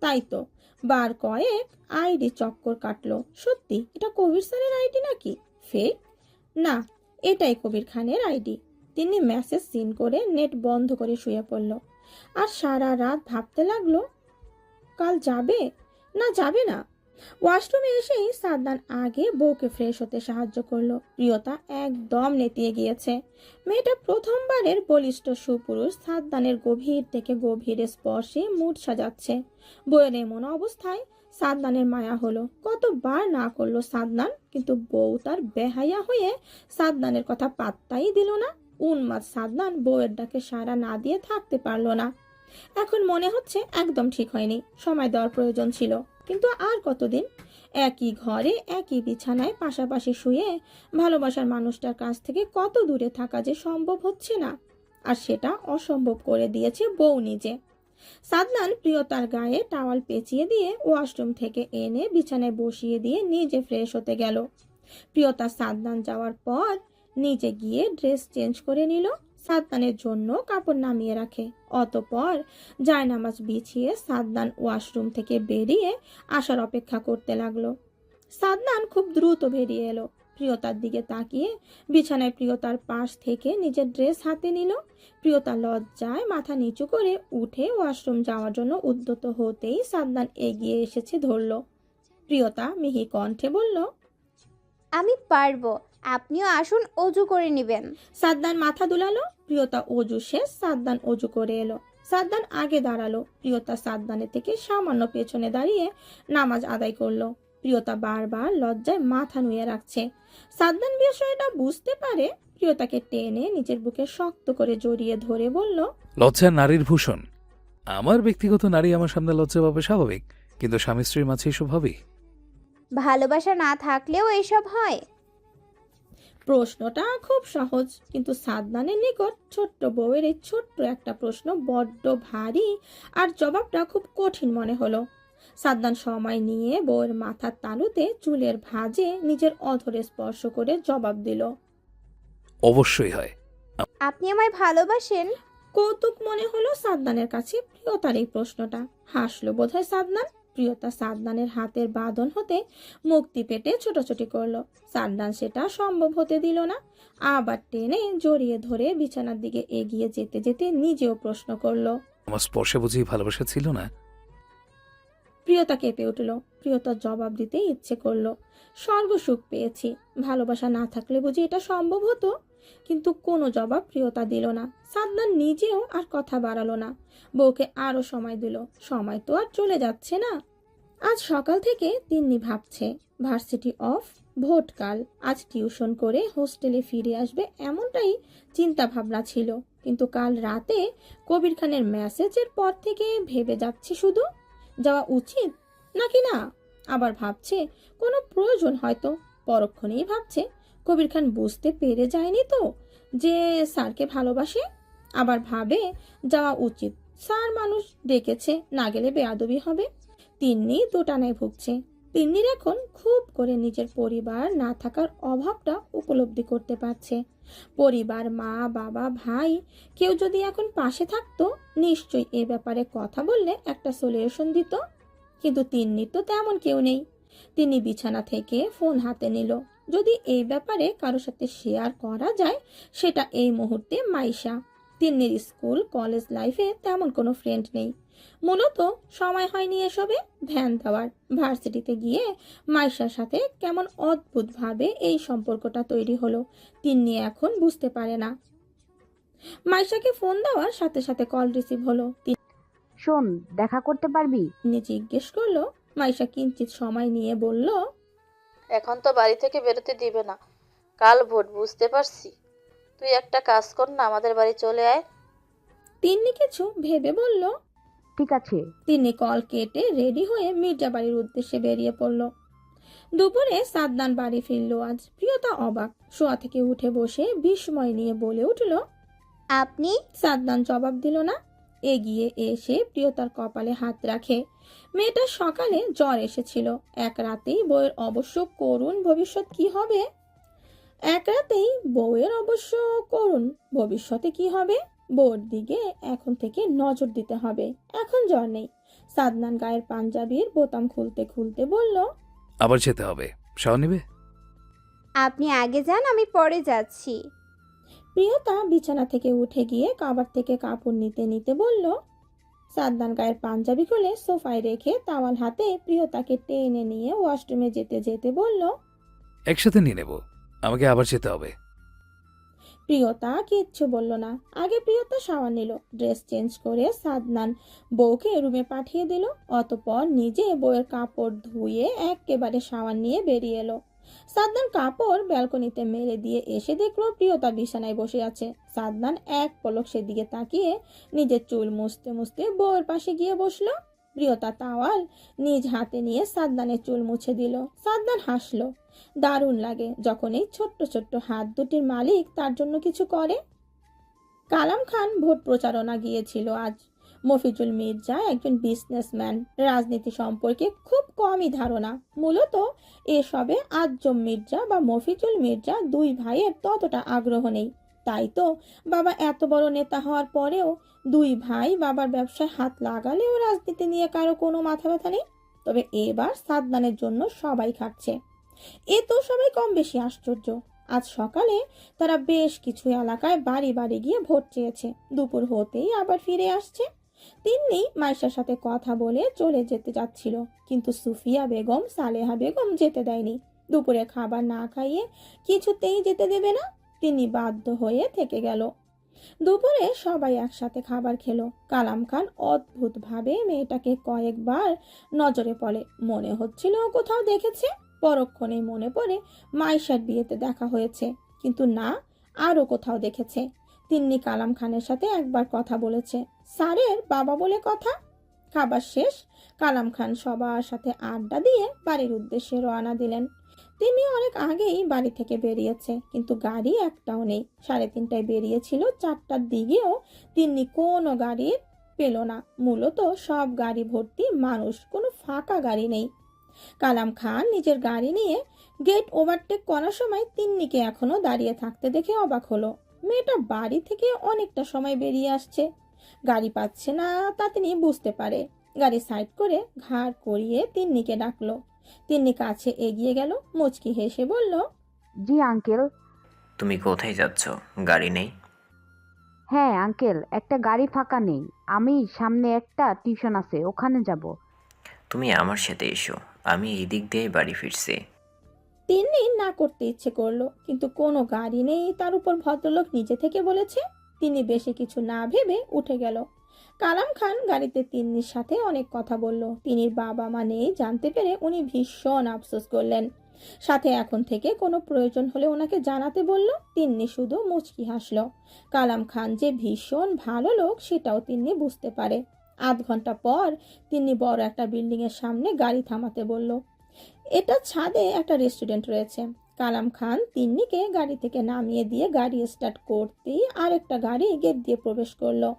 তাই তো বার কয়েক আইডি চক্কর কাটলো। সত্যি এটা কবির স্যারের আইডি নাকি ফেক? না, এটাই কবির খানের আইডি। তিনি মেসেজ সিন করে নেট বন্ধ করে শুয়ে পড়ল। আর সারা রাত ভাবতে লাগলো, কাল যাবে না যাবে না। ওয়াশরুমে এসেই সাদনান আগে বউকে ফ্রেশ হতে সাহায্য করলো। প্রিয়তা একদম নেতিয়ে গিয়েছে। মেয়েটা প্রথমবারের বলিষ্ঠ সুপুরুষ সাদনানের গভীর থেকে গভীর স্পর্শে মুড সাজাচ্ছে। বউয়ের এমন অবস্থায় সাদনানের মায়া হলো। কতবার না করলো সাদনান, কিন্তু বউ তার বেহায়া হয়ে সাদনানের কথা পাত্তাই দিল না। উন্মাদ সাদনান বউয়ের ডাকে সাড়া না দিয়ে থাকতে পারলো না। এখন মনে হচ্ছে একদম ঠিক হয়নি, সময় দেওয়ার প্রয়োজন ছিল। কিন্তু আর কতদিন একই ঘরে একই বিছানায় পাশাপাশি শুয়ে ভালোবাসার মানুষটার কাছ থেকে কত দূরে থাকা যে সম্ভব হচ্ছে না। আর সেটা অসম্ভব করে দিয়েছে বউ নিজে। সাদনান প্রিয়তার গায়ে টাওয়াল পেঁচিয়ে দিয়ে ওয়াশরুম থেকে এনে বিছানায় বসিয়ে দিয়ে নিজে ফ্রেশ হতে গেল। প্রিয়তা সাদনান যাওয়ার পর নিজে গিয়ে ড্রেস চেঞ্জ করে নিল, সাদনানের জন্য কাপড় নামিয়ে রাখে। অতঃপর জায়নামাজ বিছিয়ে সাদনান ওয়াশরুম থেকে বেরিয়ে আসার অপেক্ষা করতে লাগলো। সাদনান খুব দ্রুত বেরিয়ে এলো। প্রিয়তার দিকে তাকিয়ে বিছানায় প্রিয়তার পাশ থেকে নিজের ড্রেস হাতে নিল। প্রিয়তা লজ্জায় মাথা নিচু করে উঠে ওয়াশরুম যাওয়ার জন্য উদ্যত হতেই সাদনান এগিয়ে এসেছে ধরল। প্রিয়তা মিহি কণ্ঠে বলল, আমি পারবো, আপনিও আসুন, অজু করে নেবেন। সাদনান মাথা দুলালো। প্রিয়তা অজু শেষ, সাদনান অজু করে এলো। সাদনান আগে দাঁড়ালো। প্রিয়তা সাদনানের থেকে সামান্য পেছনে দাঁড়িয়ে নামাজ আদায় করলো। প্রিয়তা বারবার লজ্জায় মাথা নুয়ে রাখছে। সাদনান বিষয়টা বুঝতে পারে, প্রিয়তাকে টেনে নিজের বুকে শক্ত করে জড়িয়ে ধরে বলল, লজ্জা নারীর ভূষণ। আমার ব্যক্তিগত নারী আমার সামনে লজ্জা পাবে স্বাভাবিক, কিন্তু স্বামী স্ত্রীর মাঝে এসব হবেই। ভালোবাসা না থাকলেও এইসব হয়? প্রশ্নটা খুব সহজ, কিন্তু সাদনানের নিকট ছোট্ট বউয়ের এই ছোট্ট একটা প্রশ্ন বড্ড ভারী আর জবাবটা খুব কঠিন মনে হলো। সাদনান সময় নিয়ে বউয়ের মাথার তালুতে চুলের ভাঁজে নিজের অধরে স্পর্শ করে জবাব দিল। অবশ্যই হয়। আপনি আমায় ভালোবাসেন? কৌতুক মনে হলো সাদনানের কাছে প্রিয়তার এই প্রশ্নটা। হাসলো বোধহয় সাদনান। প্রিয়তা সাদনানের হাতের বাঁধন হতে মুক্তি পেটে ছোটাছুটি করলো। সাদনান সেটা সম্ভব হতে দিল না। আবার টেনে জড়িয়ে ধরে বিছানার দিকে এগিয়ে যেতে যেতে নিজেও প্রশ্ন করলো, আমার স্পর্শে বুঝি ভালোবাসা ছিল না? প্রিয়তা কেঁপে উঠল। প্রিয়তার জবাব দিতে ইচ্ছে করলো, স্বর্গসুখ পেয়েছি, ভালোবাসা না থাকলে বুঝি এটা সম্ভব হতো। কিন্তু কোনো জবাব প্রিয়তা দিল না। সাদনান নিজেও আর কথা বাড়ালো না, বউকে আরো সময় দিল। সময় তো আর চলে যাচ্ছে না। আজ সকাল থেকে তিন্নি ভাবছে, ভার্সিটি অফ, ভোটকাল, আজ টিউশন করে হোস্টেলে ফিরে আসবে এমনটাই চিন্তা ভাবনা ছিল। কিন্তু কাল রাতে কবির খানের মেসেজের পর থেকে ভেবে যাচ্ছে শুধু যাওয়া উচিত নাকি না। আবার ভাবছে কোনো প্রয়োজন হয়তো। পরক্ষণেই ভাবছে কবির খান বুঝতে পেরে যায়নি তো যে স্যারকে ভালোবাসে। আবার ভাবে যাওয়া উচিত, স্যার মানুষ ডেকেছে, না গেলে বেয়াদবি হবে। তিন্নি দোটানায় ভুগছে। তিন্নির এখন খুব করে নিজের পরিবার না থাকার অভাবটা উপলব্ধি করতে পারছে। পরিবার, মা বাবা ভাই কেউ যদি এখন পাশে থাকতো নিশ্চয়ই এ ব্যাপারে কথা বললে একটা সলিউশন দিত। কিন্তু তিন্নির তো তেমন কেউ নেই। তিনি বিছানা থেকে ফোন হাতে নিল। যদি এই ব্যাপারে কারোর সাথে শেয়ার করা যায় সেটা এই মুহূর্তে মাইশা। তিন্নির স্কুল কলেজ লাইফে তেমন কোনো ফ্রেন্ড নেই। মূলত সময় হয়নি এসবে ধ্যান দেওয়ার। ভার্সিটিতে গিয়ে মাইশার সাথে কেমন অদ্ভুতভাবে এই সম্পর্কটা তৈরি হলো তিন্নি এখন বুঝতে পারে না। মাইশাকে ফোন দেওয়ার সাথে সাথে কল রিসিভ হলো। শোন, দেখা করতে পারবি? তিনি জিজ্ঞেস করলো। মাইশা কিঞ্চিত সময় নিয়ে বলল, এখন তো বাড়ি থেকে বেরোতে দিবে না, কাল ভোট, বুঝতে পারছি। তুই একটা কাজ কর না, আমাদের বাড়ি চলে আয়। তিন্নি কিছু ভেবে বলল, ঠিক আছে। তিনি কল কেটে রেডি হয়ে মির্জা বাড়ির উদ্দেশ্যে বেরিয়ে পড়ল। দুপুরে সাদনান বাড়ি ফিরল আজ। প্রিয়তা অবাক, শোয়া থেকে উঠে বসে বিস্ময় নিয়ে বলে উঠল, আপনি? সাদনান জবাব দিল না। এগিয়ে এসে প্রিয়তার কপালে হাত রাখে। মেয়েটার সকালে জ্বর এসেছিল। এক রাতেই বউয়ের অবশ্য করুণ ভবিষ্যৎ কি হবে। ভবিষ্যতে কি হবে, বউর দিকে এখন থেকে নজর দিতে হবে। এখন জ্বর নেই। সাদনান গায়ের পাঞ্জাবির বোতাম খুলতে খুলতে বলল, আবার যেতে হবে, শাওয়া নিবে? আপনি আগে যান, আমি পরে যাচ্ছি। প্রিয়তা বিছানা থেকে উঠে গিয়ে কাবার থেকে কাপড় নিতে নিতে বলল। সাদনান গায়ের পাঞ্জাবি খুলে সোফায় রেখে তাওয়াল হাতে প্রিয়তাকে টেনে নিয়ে ওয়াশরুমে যেতে যেতে বলল, একসাথে নিয়ে নেব, আমাকে আবার যেতে হবে। প্রিয়তা কিচ্ছু বলল না। আগে প্রিয়তা শাওয়ার নিল, ড্রেস চেঞ্জ করে সাদনান বউকে রুমে পাঠিয়ে দিল। অতঃপর নিজে বউয়ের কাপড় ধুয়ে একেবারে শাওয়ার নিয়ে বেরিয়ে এলো। সাদনান কাপড় ব্যালকনিতে মেলে দিয়ে এসে দেখলো প্রিয়তা বিছানায় বসে আছে। সাদনান এক পলক সেদিকে তাকিয়ে নিজের চুল মুছতে মুছতে বউয়ের পাশে গিয়ে বসলো। প্রিয়তা তাওয়াল নিজ হাতে নিয়ে সাদ্দানের চুল মুছে দিল। সাদ্দান হাসলো। দারুণ লাগে যখন এই ছোট্ট ছোট্ট হাত দুটির মালিক তার জন্য কিছু করে। কালাম খান ভোট প্রচারণা গিয়েছিল আজ। মফিজুল মির্জা একজন বিজনেসম্যান, রাজনীতি সম্পর্কে খুব কমই ধারণা। মূলত এসবে আজম মির্জা বা মফিজুল মির্জা দুই ভাইয়ের ততটা আগ্রহ নেই। তাই তো বাবা এত বড় নেতা হওয়ার পরেও দুই ভাই বাবার ব্যবসায় হাত লাগালেও রাজনীতি নিয়ে কারো কোনো মাথা ব্যথা নেই। তবে এবার সাদ্দানের জন্য সবাই খাচ্ছে, এ তো সবাই কম বেশি আশ্চর্য। আজ সকালে তারা বেশ কিছু এলাকায় বাড়ি বাড়ি গিয়ে ভোট চেয়েছে। দুপুর হতেই আবার ফিরে আসছে। তিন্নি মাইশার সাথে কথা বলে চলে যেতে যাচ্ছিল, কিন্তু সুফিয়া বেগম সালেহা বেগম যেতে দেয়নি। দুপুরে খাবার না খাইয়ে কিছুতেই যেতে দেবে না। তিনি বাধ্য হয়ে থেকে গেল। দুপুরে সবাই একসাথে খাবার খেলো। কালাম খান অদ্ভুতভাবে মেয়েটাকে কয়েকবার নজরে পড়ে, মনে হচ্ছিল কোথাও দেখেছে। পরক্ষণেই মনে পড়ে মাইশার বিয়েতে দেখা হয়েছে, কিন্তু না, আরো কোথাও দেখেছে। তিন্নি কালাম খানের সাথে একবার কথা বলেছে, স্যারের বাবা বলে কথা। খাবার শেষ, কালাম খান সবার সাথে আড্ডা দিয়ে বাড়ির উদ্দেশ্যে রওনা দিলেন। তিনি অনেক আগেই বাড়ি থেকে বেরিয়েছে, কিন্তু গাড়ি একটাও নেই। 3:30টায় বেরিয়েছিল, 4টার দিকেও তিন্নি কোনো গাড়ি পেল না। মূলত সব গাড়ি ভর্তি মানুষ, কোনো ফাঁকা গাড়ি নেই। কালাম খান নিজের গাড়ি নিয়ে গেট ওভারটেক করার সময় তিন্নিকে এখনো দাঁড়িয়ে থাকতে দেখে অবাক হলো। মেয়েটা বাড়ি থেকে অনেকটা সময় বেরিয়ে আসছে, গাড়ি পাচ্ছে না তা তিনি বুঝতে পারে। গাড়ি সাইড করে ঘাড় করিয়ে তিন্নিকে ডাকলো। তিন্নি কাছে এগিয়ে গেল, মুচকি হেসে বলল, জি আঙ্কেল। তুমি কোথায় যাচ্ছ? গাড়ি নেই? হ্যাঁ আঙ্কেল, একটা গাড়ি ফাঁকা নেই। আমি সামনে একটা টিউশন আছে, ওখানে যাব। তুমি আমার সাথে এসো, আমি এই দিক দিয়ে বাড়ি ফিরছি। তিন্নি না করতে ইচ্ছে করলো, কিন্তু কোনো গাড়ি নেই, তার উপর ভদ্রলোক নিজে থেকে বলেছে। তিনি বেশি কিছু না ভেবে উঠে গেল। কালাম খান গাড়িতে তিন্নির সাথে অনেক কথা বলল। তিনির বাবা মা নেই জানতে পেরে উনি ভীষণ আফসোস করলেন। সাথে এখন থেকে কোনো প্রয়োজন হলে ওনাকে জানাতে বলল। তিন্নি শুধু মুচকি হাসলো। কালাম খান যে ভীষণ ভালো লোক সেটাও তিন্নি বুঝতে পারে। আধ ঘন্টা পর তিন্নি বড় একটা বিল্ডিং এর সামনে গাড়ি থামাতে বলল। এটা ছাদে একটা রেস্টুরেন্ট রয়েছে। কালাম খান তিন্নিকে গাড়ি থেকে নামিয়ে দিয়ে গাড়ি স্টার্ট করতেই আরেকটা গাড়ি গেট দিয়ে প্রবেশ করলো।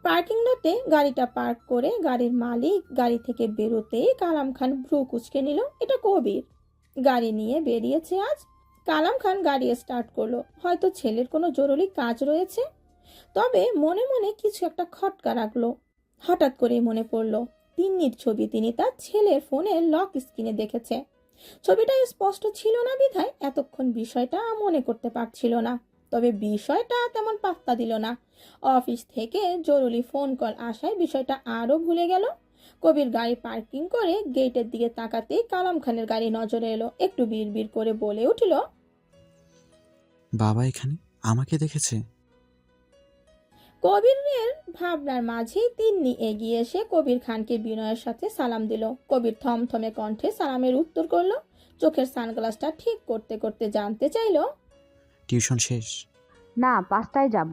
পার্কিং লটে গাড়িটা পার্ক করে গাড়ির মালিক গাড়ি থেকে বেরোতেই কালাম খান ভ্রু কুঁচকে নিল। এটা কবির গাড়ি নিয়ে বেরিয়েছে আজ। কালাম খান গাড়ি স্টার্ট করলো, হয়তো ছেলের কোনো জরুরি কাজ রয়েছে। তবে মনে মনে কিছু একটা খটকা রাখলো। হঠাৎ করেই মনে পড়লো তিন্নির ছবি তিনি তার ছেলের ফোনে লক স্ক্রিনে দেখেছে। ছবিটা স্পষ্ট ছিল না বিধায় এতক্ষণ বিষয়টা মনে করতে পারছিল না। তবে বিষয়টা তেমন পাত্তা দিল না। অফিস থেকে জরুরি ফোন কল আসায় বিষয়টা আরো ভুলে গেল। কবির গাড়ি পার্কিং করে গেটের দিকে তাকাতেই কালাম খানের গাড়ি নজরে এলো। একটু বিড়বিড় করে বলে উঠল, বাবা এখানে আমাকে দেখেছে। কবিরের ভাবনার মাঝেই তিন্নি এগিয়ে এসে কবির খানকে বিনয়ের সাথে সালাম দিল। কবির থমথমে কণ্ঠে সালামের উত্তর করলো। চোখের সানগ্লাসটা ঠিক করতে করতে জানতে চাইলো, টিউশন শেষ? না, 5টায় যাব।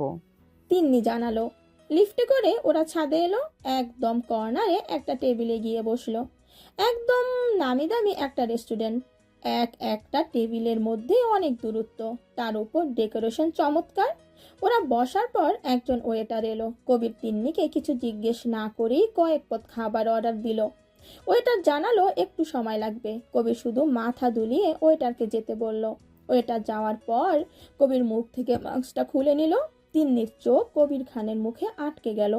তিন্নি জানালো। লিফটে করে ওরা ছাদে এলো। একদম কর্নারে একটা টেবিলে গিয়ে বসলো। একদম নামি দামি একটা রেস্টুরেন্ট, একটা টেবিলের মধ্যে অনেক দূরত্ব, তার উপর ডেকোরেশন চমৎকার। ওরা বসার পর একজন ওয়েটার এলো। কবির তিন্নিকে কিছু জিজ্ঞেস না করেই কয়েক পদ খাবার অর্ডার দিল। ওয়েটার জানালো একটু সময় লাগবে। কবির শুধু মাথা দুলিয়ে ওয়েটারকে যেতে বলল। ওয়েটার যাওয়ার পর কবির মুখ থেকে মাস্কটা খুলে নিল। তিন্নির চোখ কবির খানের মুখে আটকে গেল।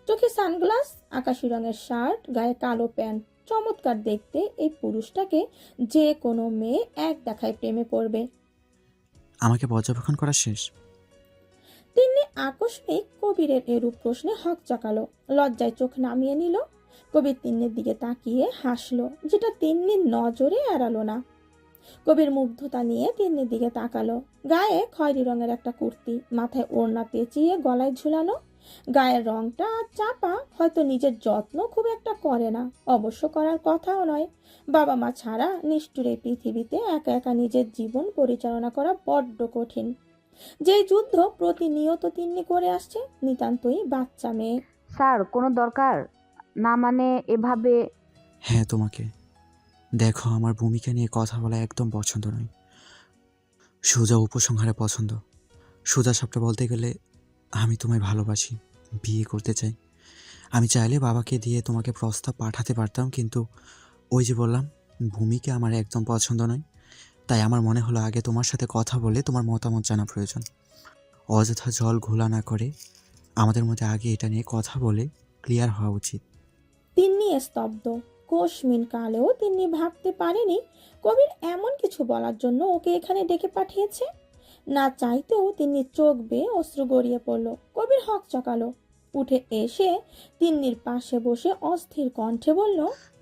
চোখে সানগ্লাস, আকাশি রঙের শার্ট, গায়ে কালো প্যান্ট। চমৎকার দেখতে এই পুরুষটাকে যে কোনো মেয়ে এক দেখায় প্রেমে পড়বে। আমাকে পর্যবেক্ষণ করা শেষ? তিন্নি আকস্মিক কবিরের এরূপ প্রশ্নে হক চাকালো। লজ্জায় চোখ নামিয়ে নিল। কবির তিন্নির দিকে তাকিয়ে হাসলো, যেটা তিন্নির নজরে এড়ালো না। কবির মুগ্ধতা নিয়ে তিন্নির দিকে তাকালো। গায়ে খয়েরি রঙের একটা কুর্তি, মাথায় ওড়না পেঁচিয়ে গলায় ঝুলানো। গায়ের রংটা চাপা, হয়তো নিজের যত্ন খুব একটা করে না, অবশ্য করার কথাও নয়। বাবা মা ছাড়া নিষ্ঠুর এই পৃথিবীতে একা একা নিজের জীবন পরিচালনা করা বড্ড কঠিন। যেই যুদ্ধ প্রতিনিয়ত তিন্নি করে আসছে, নিতান্তই বাচ্চা মেয়ে। স্যার, কোনো দরকার না মানে এভাবে। হ্যাঁ, তোমাকে। দেখো, আমার ভূমিকা নিয়ে কথা বলা একদম পছন্দ নয়। সোজা উপসংহারে পছন্দ। সোজা সাপটা বলতে গেলে আমি তোমায় ভালোবাসি, বিয়ে করতে চাই। আমি চাইলে বাবাকে দিয়ে তোমাকে প্রস্তাব পাঠাতে পারতাম, কিন্তু ওই যে বললাম, ভূমিকা আমার একদম পছন্দ নয়। তাই আমার মনে হলো আগে তোমার সাথে কথা বলে তোমার মতামত জানা প্রয়োজন। অযথা জল ঘোলা না করে আমাদের মধ্যে আগে এটা নিয়ে কথা বলে ক্লিয়ার হওয়া উচিত। তিন্নি স্তব্ধ। কোশমিন কালেও তিন্নি ভাবতে পারেনি কবির এমন কিছু বলার জন্য ওকে এখানে ডেকে পাঠিয়েছে। না চাইতেও তিন্নির চোখ বেয়ে অশ্রু গড়িয়ে পড়ল। কবির হক চকালো, উঠে এসে তিন্নির পাশে বসে অস্থির কণ্ঠে বলল,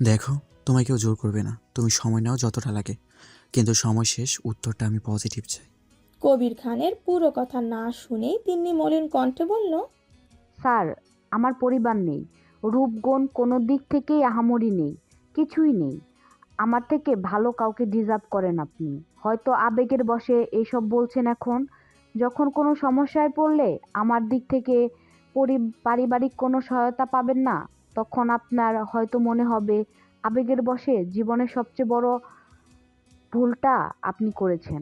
দেখো, তোমায় কেউ জোর করবে না, তুমি সময় নাও যতটা লাগে, কিন্তু সময় শেষ, উত্তরটা আমি পজিটিভ চাই। কবির খানের পুরো কথা না শুনেই তিন্নি মলিন কণ্ঠে বলল, স্যার, আমার পরিবার নেই, রূপগুণ কোনো দিক থেকেই আহামরি নেই, কিছুই নেই। আমার থেকে ভালো কাউকে ডিজার্ভ করেন আপনি। হয়তো আবেগের বশে এইসব বলছেন এখন। যখন কোনো সমস্যায় পড়লে আমার দিক থেকে পারিবারিক কোনো সহায়তা পাবেন না, তখন আপনার হয়তো মনে হবে আবেগের বশে জীবনের সবচেয়ে বড় ভুলটা আপনি করেছেন।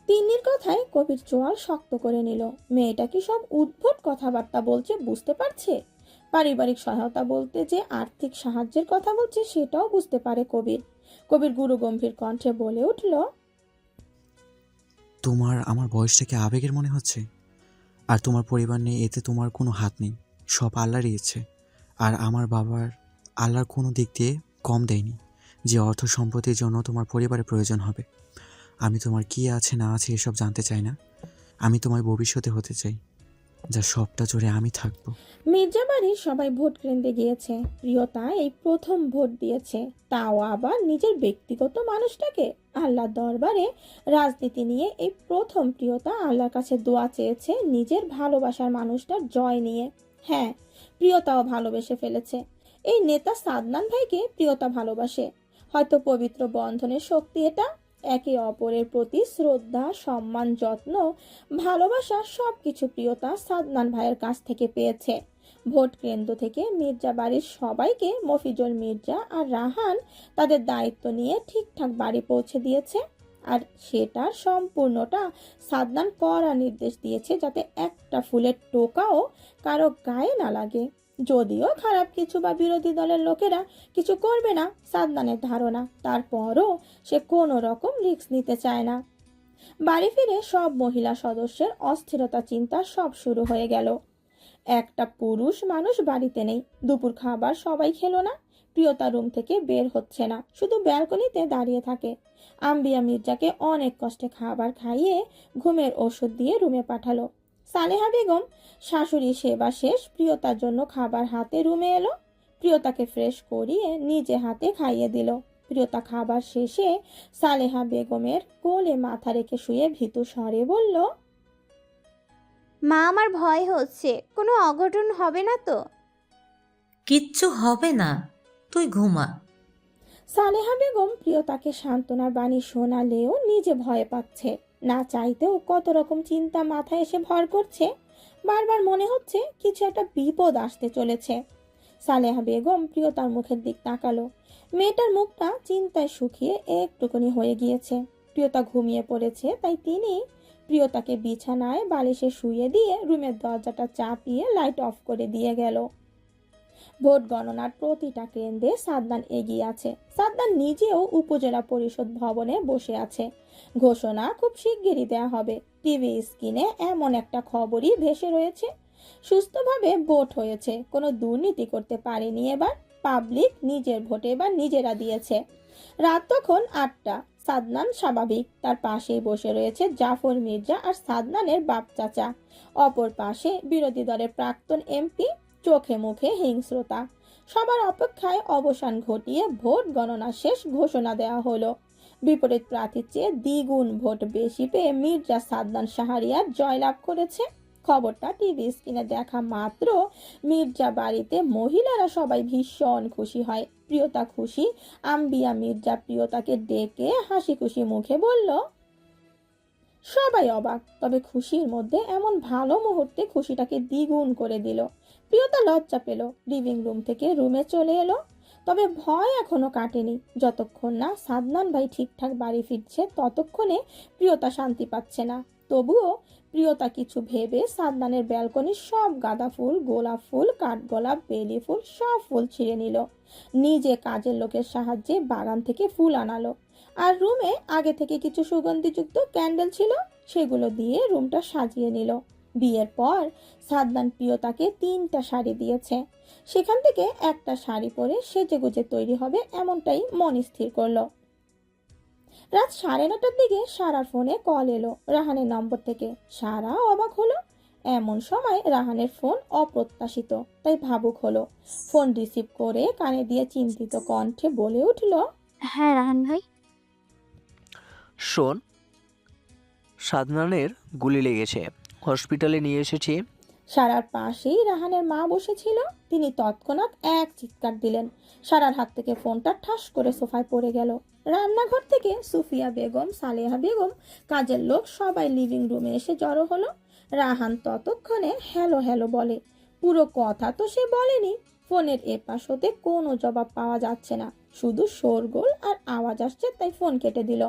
তিন্নির কথায় কবির চোয়াল শক্ত করে নিল। মেয়েটা কি সব উদ্ভট কথাবার্তা বলছে বুঝতে পারছে? পারিবারিক সহায়তা বলতে যে আর্থিক সাহায্যের কথা বলছে সেটাও বুঝতে পারে কবির। কবির গুরুগম্ভীর কণ্ঠে বলে উঠল, তোমার আমার বয়সটাকে আবেগের মনে হচ্ছে? আর তোমার পরিবার নেই, এতে তোমার কোনো হাত নেই, সব আল্লাহরই ইচ্ছে। আর আমার বাবার আল্লাহর কোনো দিক দিয়ে কম দেয়নি যে অর্থ সম্পত্তির জন্য তোমার পরিবারের প্রয়োজন হবে। আমি তোমার কি আছে না আছে এসব জানতে চাই না। আমি তোমার ভবিষ্যতে হতে চাই, যা সবটা জুড়ে আমি থাকবো। মির্জা বাড়ির সবাই ভোট কেন্দ্রে গিয়েছে। প্রিয়তা এই প্রথম ভোট দিয়েছে, তাও আবার নিজের ব্যক্তিগত মানুষটাকে। আল্লাহর দরবারে রাজনীতি নিয়ে এই প্রথম প্রিয়তা আল্লাহর কাছে দোয়া চেয়েছে নিজের ভালোবাসার মানুষটার জয় নিয়ে। হ্যাঁ, প্রিয়তাও ভালোবেসে ফেলেছে। এই নেতা সাদনান ভাইকে প্রিয়তা ভালোবাসে। হয়তো পবিত্র বন্ধনের শক্তি এটা। একে অপরের প্রতি শ্রদ্ধা, সম্মান, যত্ন, ভালোবাসা সবকিছু প্রিয়তা সাদনান ভাইয়ের কাছ থেকে পেয়েছে। ভোট কেন্দ্র থেকে মির্জা বাড়ির সবাইকে মফিজুল মির্জা আর রাহান তাদের দায়িত্ব নিয়ে ঠিকঠাক বাড়ি পৌঁছে দিয়েছে। আর সেটার সম্পূর্ণটা সাদনান কড়া নির্দেশ দিয়েছে যাতে একটা ফুলের টোকাও কারো গায়ে না লাগে। যদিও খারাপ কিছু বা বিরোধী দলের লোকেরা কিছু করবে না সাদনানের ধারণা, তারপরও সে কোনো রকম রিস্ক নিতে চায় না। বাড়ি ফিরে সব মহিলা সদস্যের অস্থিরতা চিন্তা সব শুরু হয়ে গেল। একটা পুরুষ মানুষ বাড়িতে নেই। দুপুর খাবার সবাই খেলো না। প্রিয়তা রুম থেকে বের হচ্ছে না, শুধু ব্যালকনিতে দাঁড়িয়ে থাকে। আম্বিয়া মির্জাকে অনেক কষ্টে খাবার খাইয়ে ঘুমের ওষুধ দিয়ে রুমে পাঠালো। সালেহা বেগম শাশুড়ি সেবা শেষ প্রিয়তার জন্য খাবার হাতে রুমে এলো। প্রিয়তাকে ফ্রেশ করিয়ে নিজে হাতে খাইয়ে দিল। প্রিয়তা খাবার শেষে সালেহা বেগমের কোলে মাথা রেখে শুয়ে ভীতু স্বরে বলল, মা, আমার ভয় হচ্ছে, কোনো অঘটন হবে না তো? কিচ্ছু হবে না, তুই ঘুমা। সালেহা বেগম প্রিয়তাকে সান্ত্বনার বাণী শোনালেও নিজে ভয় পাচ্ছে। না চাইতেও কত রকম চিন্তা মাথায় এসে ভর করছে। বারবার মনে হচ্ছে কিছু একটা বিপদ আসতে চলেছে। সালেহা বেগম প্রিয়তার মুখের দিক তাকালো। মেয়েটার মুখটা চিন্তায় শুকিয়ে একটুকুনি হয়ে গিয়েছে। প্রিয়তা ঘুমিয়ে পড়েছে, তাই তিনি প্রিয়তাকে বিছানায় বালিশে শুইয়ে দিয়ে রুমের দরজাটা চাপিয়ে লাইট অফ করে দিয়ে গেল। ভোট গণনার প্রতিটা কেন্দ্রে সাদনান এগিয়ে আছে। সাদনান নিজেও উপজেলা পরিষদ ভবনে বসে আছে। ঘোষণা খুব শিগগিরই দেয়া হবে। টিভি স্ক্রিনে এমন একটা খবরই ভেসে রয়েছে, সুস্থভাবে ভোট হয়েছে, কোনো দুর্নীতি করতে পারেনি এবার। পাবলিক নিজের ভোটে এবার নিজেরা দিয়েছে। রাত তখন 8টা। সাদনান স্বাভাবিক, তার পাশেই বসে রয়েছে জাফর মির্জা আর সাদনানের বাপ চাচা। অপর পাশে বিরোধী দলের প্রাক্তন এমপি, চোখে মুখে হিংস্রতা। সবার অপেক্ষায় অবসান ঘটিয়ে ভোট গণনা শেষ ঘোষণা দেওয়া হলো। বিপরীত প্রার্থীর চেয়ে দ্বিগুণ ভোট বেশি পেয়ে মির্জা সাদনান শাহরিয়ার জয়লাভ করেছে। খবরটা টিভি স্ক্রিনে দেখা মাত্র মির্জা বাড়িতে মহিলারা সবাই ভীষণ খুশি হয়। প্রিয়তা খুশি। আম্বিয়া মির্জা প্রিয়তাকে ডেকে হাসি খুশি মুখে বলল, সবাই অবাক, তবে খুশির মধ্যে এমন ভালো মুহূর্তে খুশিটাকে দ্বিগুণ করে দিল। প্রিয়তা লজ্জা পেল, লিভিং রুম থেকে রুমে চলে এলো। তবে ভয় এখনো কাটেনি। যতক্ষণ না সাদনান ভাই ঠিকঠাক বাড়ি ফিরছে ততক্ষণে প্রিয়তা শান্তি পাচ্ছে না। তবুও প্রিয়তা কিছু ভেবে সাদনানের ব্যালকনির সব গাঁদা ফুল, গোলাপ ফুল, কাঠগোলাপ, বেলি ফুল সব ফুল ছিঁড়ে নিল। নিজে কাজের লোকের সাহায্যে বাগান থেকে ফুল আনালো। আর রুমে আগে থেকে কিছু সুগন্ধিযুক্ত ক্যান্ডেল ছিল, সেগুলো দিয়ে রুমটা সাজিয়ে নিল। বিয়ের পর সাদনান প্রিয়তাকে 3টা শাড়ি দিয়েছে। সেখান থেকে একটা শাড়ি পরে সেজেগুজে তৈরি হবে এমনটাই মন স্থির করলো। রাত 9:30টার দিকে সারার ফোনে কল এলো রাহানের নম্বর থেকে। সারা অবাক হলো। এমন সময় রাহানের ফোন অপ্রত্যাশিত, তাই ভাবুক হলো। ফোন রিসিভ করে কানে দিয়ে চিন্তিত কণ্ঠে বলে উঠল, হ্যাঁ রাহান ভাই। শোন, সাদনানের গুলি লেগেছে, হসপিটালে নিয়ে এসেছি। সারার পাশেই রাহানের মা বসেছিল। তিনি তৎক্ষণাৎ এক চিৎকার দিলেন। সারার হাত থেকে ফোনটা ঠাস করে সোফায় পড়ে গেল। রান্নাঘর থেকে সুফিয়া বেগম, সালেহা বেগম, কাজের লোক সবাই লিভিং রুমে এসে জড়ো হলো। রাহান ততক্ষণে হ্যালো হ্যালো বলে। পুরো কথা তো সে বলেনি। ফোনের এপাশ হতে কোনো জবাব পাওয়া যাচ্ছে না, শুধু শোরগোল আর আওয়াজ আসছে, তাই ফোন কেটে দিল।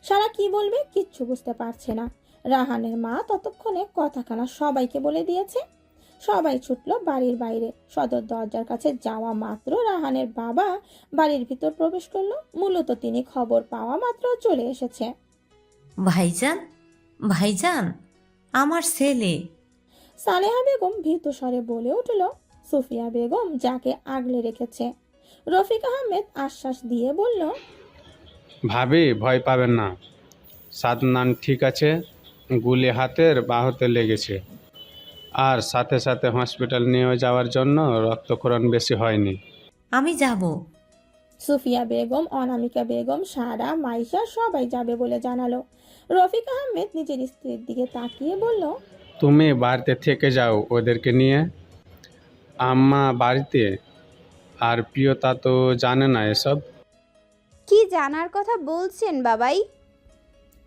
সারা কি বলবে কিচ্ছু বুঝতে পারছে না। রাহানের মা ততক্ষণে কথাখানা সবাইকে বলে দিয়েছে। সবাই ছুটলো বাড়ির বাইরে। সদর দরজার কাছে যাওয়া মাত্র রাহানের বাবা বাড়ির ভিতর প্রবেশ করলো। মূলত তিনি খবর পাওয়া মাত্র চলে এসেছে। ভাইজান, ভাইজান, আমার ছেলে। সালেহা বেগম ভীতু স্বরে বলে উঠল। সুফিয়া বেগম যাকে আগলে রেখেছে। রফিক আহমেদ আশ্বাস দিয়ে বলল, ভাবি ভয় পাবেন না, সাদনান ঠিক আছে, গুলি হাতের বাহুতে লেগেছে, আর সাথে সাথে হসপিটাল নিয়ে যাওয়ার জন্য রক্তক্ষরণ বেশি হয়নি। আমি যাব। সুফিয়া বেগম, অনামিকা বেগম, সারা, মাইশা সবাই যাবে বলে জানালো। রফিক আহমেদ নিজের স্ত্রীর দিকে তাকিয়ে বলল, তুমি বাড়িতে থেকে যাও ওদেরকে নিয়ে। আম্মা বাড়িতে, আর প্রিয়তা তো জানে না এসব। কি জানার কথা বলছেন বাবাই?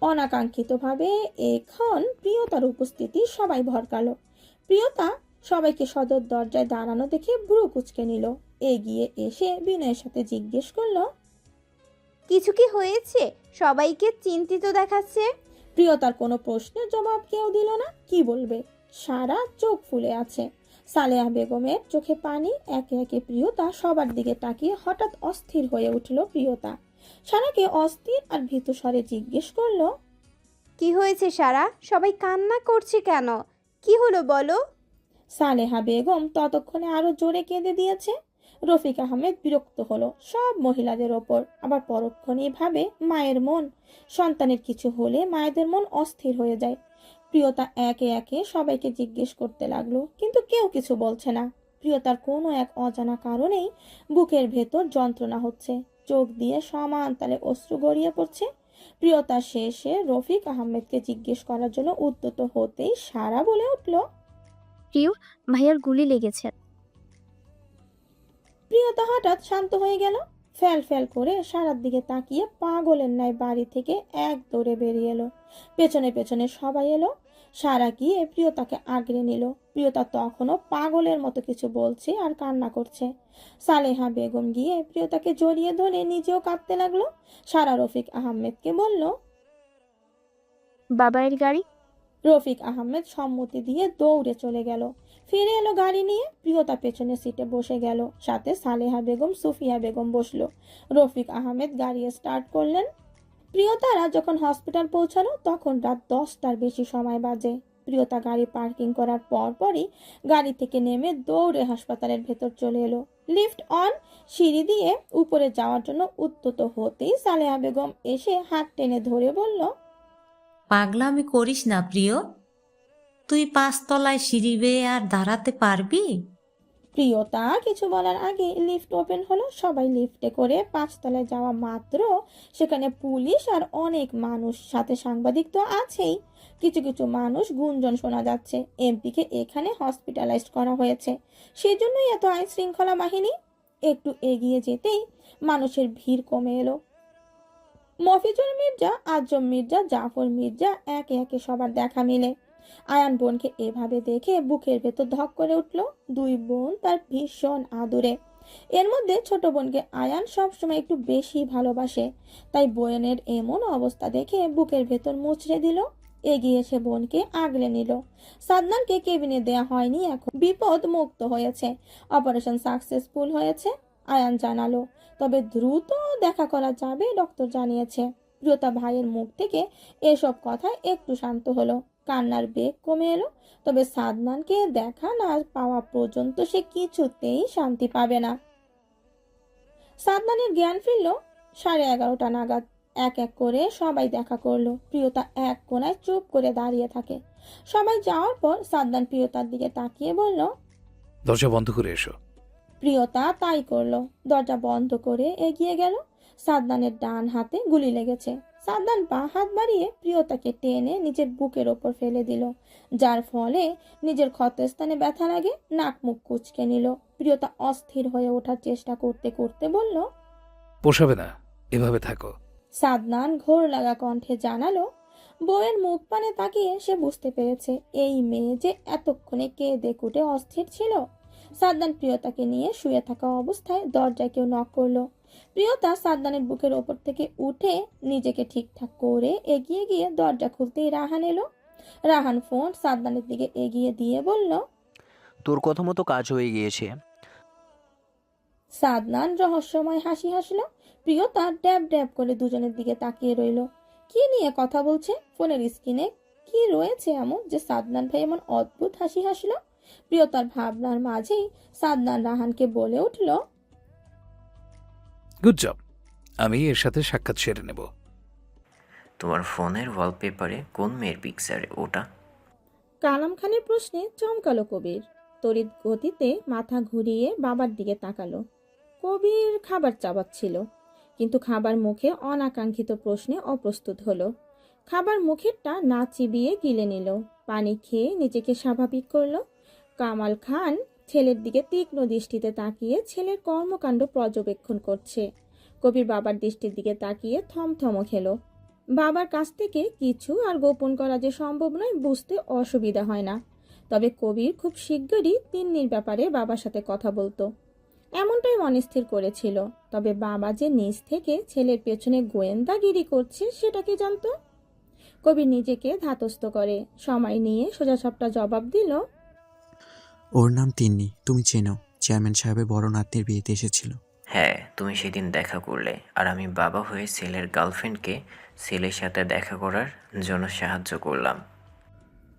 অনাকাঙ্ক্ষিতভাবে এখন প্রিয়তার উপস্থিতি সবাই ভরকালো। প্রিয়তা সবাইকে সদর দরজায় দাঁড়ানো দেখে ভ্রু কুঁচকে নিল। এগিয়ে এসে বিনয়ের সাথে জিজ্ঞেস করলো, কিছু কি হয়েছে? সবাইকে চিন্তিত দেখাচ্ছে। প্রিয়তার কোনো প্রশ্নের জবাব কেউ দিল না। কি বলবে? সারা চোখ ফুলে আছে। সালেহা বেগমের চোখে পানি। একে একে প্রিয়তা সবার দিকে তাকিয়ে হঠাৎ অস্থির হয়ে উঠল। প্রিয়তা সারাকে অস্থির আর ভীতু স্বরে জিজ্ঞেস করলো, কি হয়েছে সারা? সবাই কান্না করছে কেন? কি হলো বলো? সালেহা বেগম ততক্ষণে আরো জোরে কেঁদে দিয়েছে। রফিক আহমেদ বিরক্ত হলো সব মহিলাদের ওপর। আবার পরক্ষণেই ভাবে, মায়ের মন, সন্তানের কিছু হলে মায়েদের মন অস্থির হয়ে যায়। প্রিয়তা একে একে সবাইকে জিজ্ঞেস করতে লাগলো, কিন্তু কেউ কিছু বলছে না। প্রিয়তার কোনো এক অজানা কারণেই বুকের ভেতর যন্ত্রণা হচ্ছে। চোখ দিয়ে সমান তালে অশ্রু গড়িয়ে পড়ছে। প্রিয়তা শেষে রফিক আহমেদকে জিজ্ঞেস করার জন্য উদ্যত হতেই সারা বলে উঠল, প্রিয়, ভাইয়ার গুলি লেগেছে। প্রিয়তা হঠাৎ শান্ত হয়ে গেল। ফ্যাল ফ্যাল করে সারার দিকে তাকিয়ে পাগলের ন্যায় বাড়ি থেকে এক দৌড়ে বেরিয়ে এলো। পেছনে পেছনে সবাই এলো। সারা গিয়ে প্রিয়তাকে আগলে নিল। প্রিয়তা তখনও পাগলের মতো কিছু বলছে আর কান্না করছে। সালেহা বেগম গিয়ে প্রিয়তাকে জড়িয়ে ধরে নিজেও কাঁদতে লাগলো। সারা রফিক আহমেদকে বলল, বাবাইয়ের গাড়ি। রফিক আহমেদ সম্মতি দিয়ে দৌড়ে চলে গেল। ফিরে এলো গাড়ি নিয়ে। প্রিয়তা পেছনের সিটে বসে গেল। সাথে সালেহা বেগম, সুফিয়া বেগম বসলো। রফিক আহমেদ গাড়ি স্টার্ট করলেন। প্রিয়তারা যখন হসপিটাল পৌঁছালো তখন রাত 10টার বেশি সময় বাজে। প্রিয়তা গাড়ি পার্কিং করার পরপরই গাড়ি থেকে নেমে দৌড়ে হাসপাতালের ভেতর চলে এলো। Lift on. সিঁড়ি দিয়ে উপরে যাওয়ার জন্য উদ্যত হতেই সালেহা বেগম এসে হাত টেনে ধরে বলল, পাগলামি করিস না প্রিয়, তুই 5 তলায় সিঁড়ি বেয়ে আর দাঁড়াতে পারবি? প্রিয়তা কিছু বলার আগে লিফট ওপেন হলো। সবাই লিফটে করে 5 তলায় যাওয়া মাত্র সেখানে পুলিশ আর অনেক মানুষ, সাথে সাংবাদিক তো আছেই। কিছু কিছু মানুষ গুঞ্জন শোনা যাচ্ছে এমপিকে এখানে হসপিটালাইজড করা হয়েছে, সেজন্যই এত আইন শৃঙ্খলা বাহিনী। একটু এগিয়ে যেতেই মানুষের ভিড় কমে এলো। মফিজুল মির্জা, আজম মির্জা, জাফর মির্জা একে একে সবার দেখা মিলে। আয়ান বোনকে এভাবে দেখে বুকের ভেতর ধক করে উঠল। দুই বোন তার ভীষণ আদুরে। এর মধ্যে ছোট বোনকে আয়ান সবসময় একটু বেশি ভালোবাসে, তাই বোনের এমন অবস্থা দেখে বুকের ভেতর মুচড়ে দিল। এগিয়ে এসে বোনকে আগলে নিল। সাদনানকে কেবিনে দেয়া হয়নি, এখন বিপদ মুক্ত হয়েছে, অপারেশন সাকসেসফুল হয়েছে আয়ান জানালো। তবে দ্রুত দেখা করা যাবে ডক্টর জানিয়েছে। প্রিয়তা ভাইয়ের মুখ থেকে এসব কথায় একটু শান্ত হলো, কান্নার বেগ কমে এলো। তবে সাদনানকে দেখা না পাওয়া পর্যন্ত সে কিছুতেই শান্তি পাবে না। সাদনানের জ্ঞান ফিরল 11:30 নাগাদ। এক এক করে সবাই দেখা করলো। প্রিয়তা এক কোনায় চুপ করে দাঁড়িয়ে থাকে। সবাই যাওয়ার পর সাদনান প্রিয়তার দিকে তাকিয়ে বলল, দরজা বন্ধ করে এসো। প্রিয়তা তাই করলো। দরজা বন্ধ করে এগিয়ে গেল। সাদনানের ডান হাতে গুলি লেগেছে। সাদনান বাঁ হাত বাড়িয়ে প্রিয়তাকে টেনে নিজের বুকের ওপর ফেলে দিল, যার ফলে নিজের ক্ষতস্থানে ব্যথা লাগে। নাক মুখ কুঁচকে নিল। প্রিয়তা অস্থির হয়ে ওঠার চেষ্টা করতে করতে বলল, পোষাবে না, এভাবে থাকো। সাদনান ঘোর লাগা কণ্ঠে জানালো। বউয়ের মুখ পানে তাকিয়ে সে বুঝতে পেরেছে এই মেয়ে যে এতক্ষণে কেঁদে কুটে অস্থির ছিল। সাদনান প্রিয়তাকে নিয়ে শুয়ে থাকা অবস্থায় দরজায় কেউ নক করলো। প্রিয়তা সাদনানের বুকের ওপর থেকে উঠে নিজেকে ঠিকঠাক করে এগিয়ে গিয়ে দরজা খুলতেই রাহান এলো। রাহান ফোন সাদনানের দিকে এগিয়ে দিয়ে বলল, তোর কথা মতো কাজ হয়ে গিয়েছে। সাদনান রহস্যময় হাসি হাসলো। প্রিয়তা ড্যাব ড্যাব করে দুজনের দিকে তাকিয়ে রইল। কি নিয়ে কথা বলছে? ফোনের স্ক্রিনে কি রয়েছে এমন যে সাদনান ভাই এমন অদ্ভুত হাসি হাসলো? প্রিয়তার ভাবনার মাঝেই সাদনান রাহানকে বলে উঠল, গুড জব, আমি এর সাথে সাক্ষাৎ সেরে নেব। তোমার ফোনের ওয়ালপেপারে কোন মেয়ের পিকচার ওটা? কালাম খানের প্রশ্নে চমকালো কবির। তড়িৎ গতিতে মাথা ঘুরিয়ে বাবার দিকে তাকালো। কবির খাবার চাবাচ্ছিল, কিন্তু খাবার মুখে অনাকাঙ্ক্ষিত প্রশ্নে অপ্রস্তুত হলো। খাবার মুখেরটা না চিবিয়ে গিলে নিল। পানি খেয়ে নিজেকে স্বাভাবিক করলো। কামাল খান ছেলের দিকে তীক্ষ্ণ দৃষ্টিতে তাকিয়ে ছেলের কর্মকাণ্ড পর্যবেক্ষণ করছে। কবির বাবার দৃষ্টির দিকে তাকিয়ে থমথমো খেলো। বাবার কাছ থেকে কিছু আর গোপন করা যে সম্ভব নয় বুঝতে অসুবিধা হয় না। তবে কবির খুব শিগগিরই তিন্নির ব্যাপারে বাবার সাথে কথা বলতো, এমনটাই মনস্থির করেছিল। তবে বাবা যে নিজ থেকে ছেলের পেছনে গোয়েন্দাগিরি করছে সেটা কে জানতো? কবির নিজেকে ধাতস্থ করে সময় নিয়ে সোজাসাপটা জবাব দিল, ওর নাম তিন্নি, তুমি চেনো, চেয়ারম্যান সাহেবের বড় নাতনির বিয়েতে এসেছিল। হ্যাঁ, তুমি সেদিন দেখা করলে, আর আমি বাবা হয়ে ছেলের গার্লফ্রেন্ডকে ছেলের সাথে দেখা করার জন্য সাহায্য করলাম।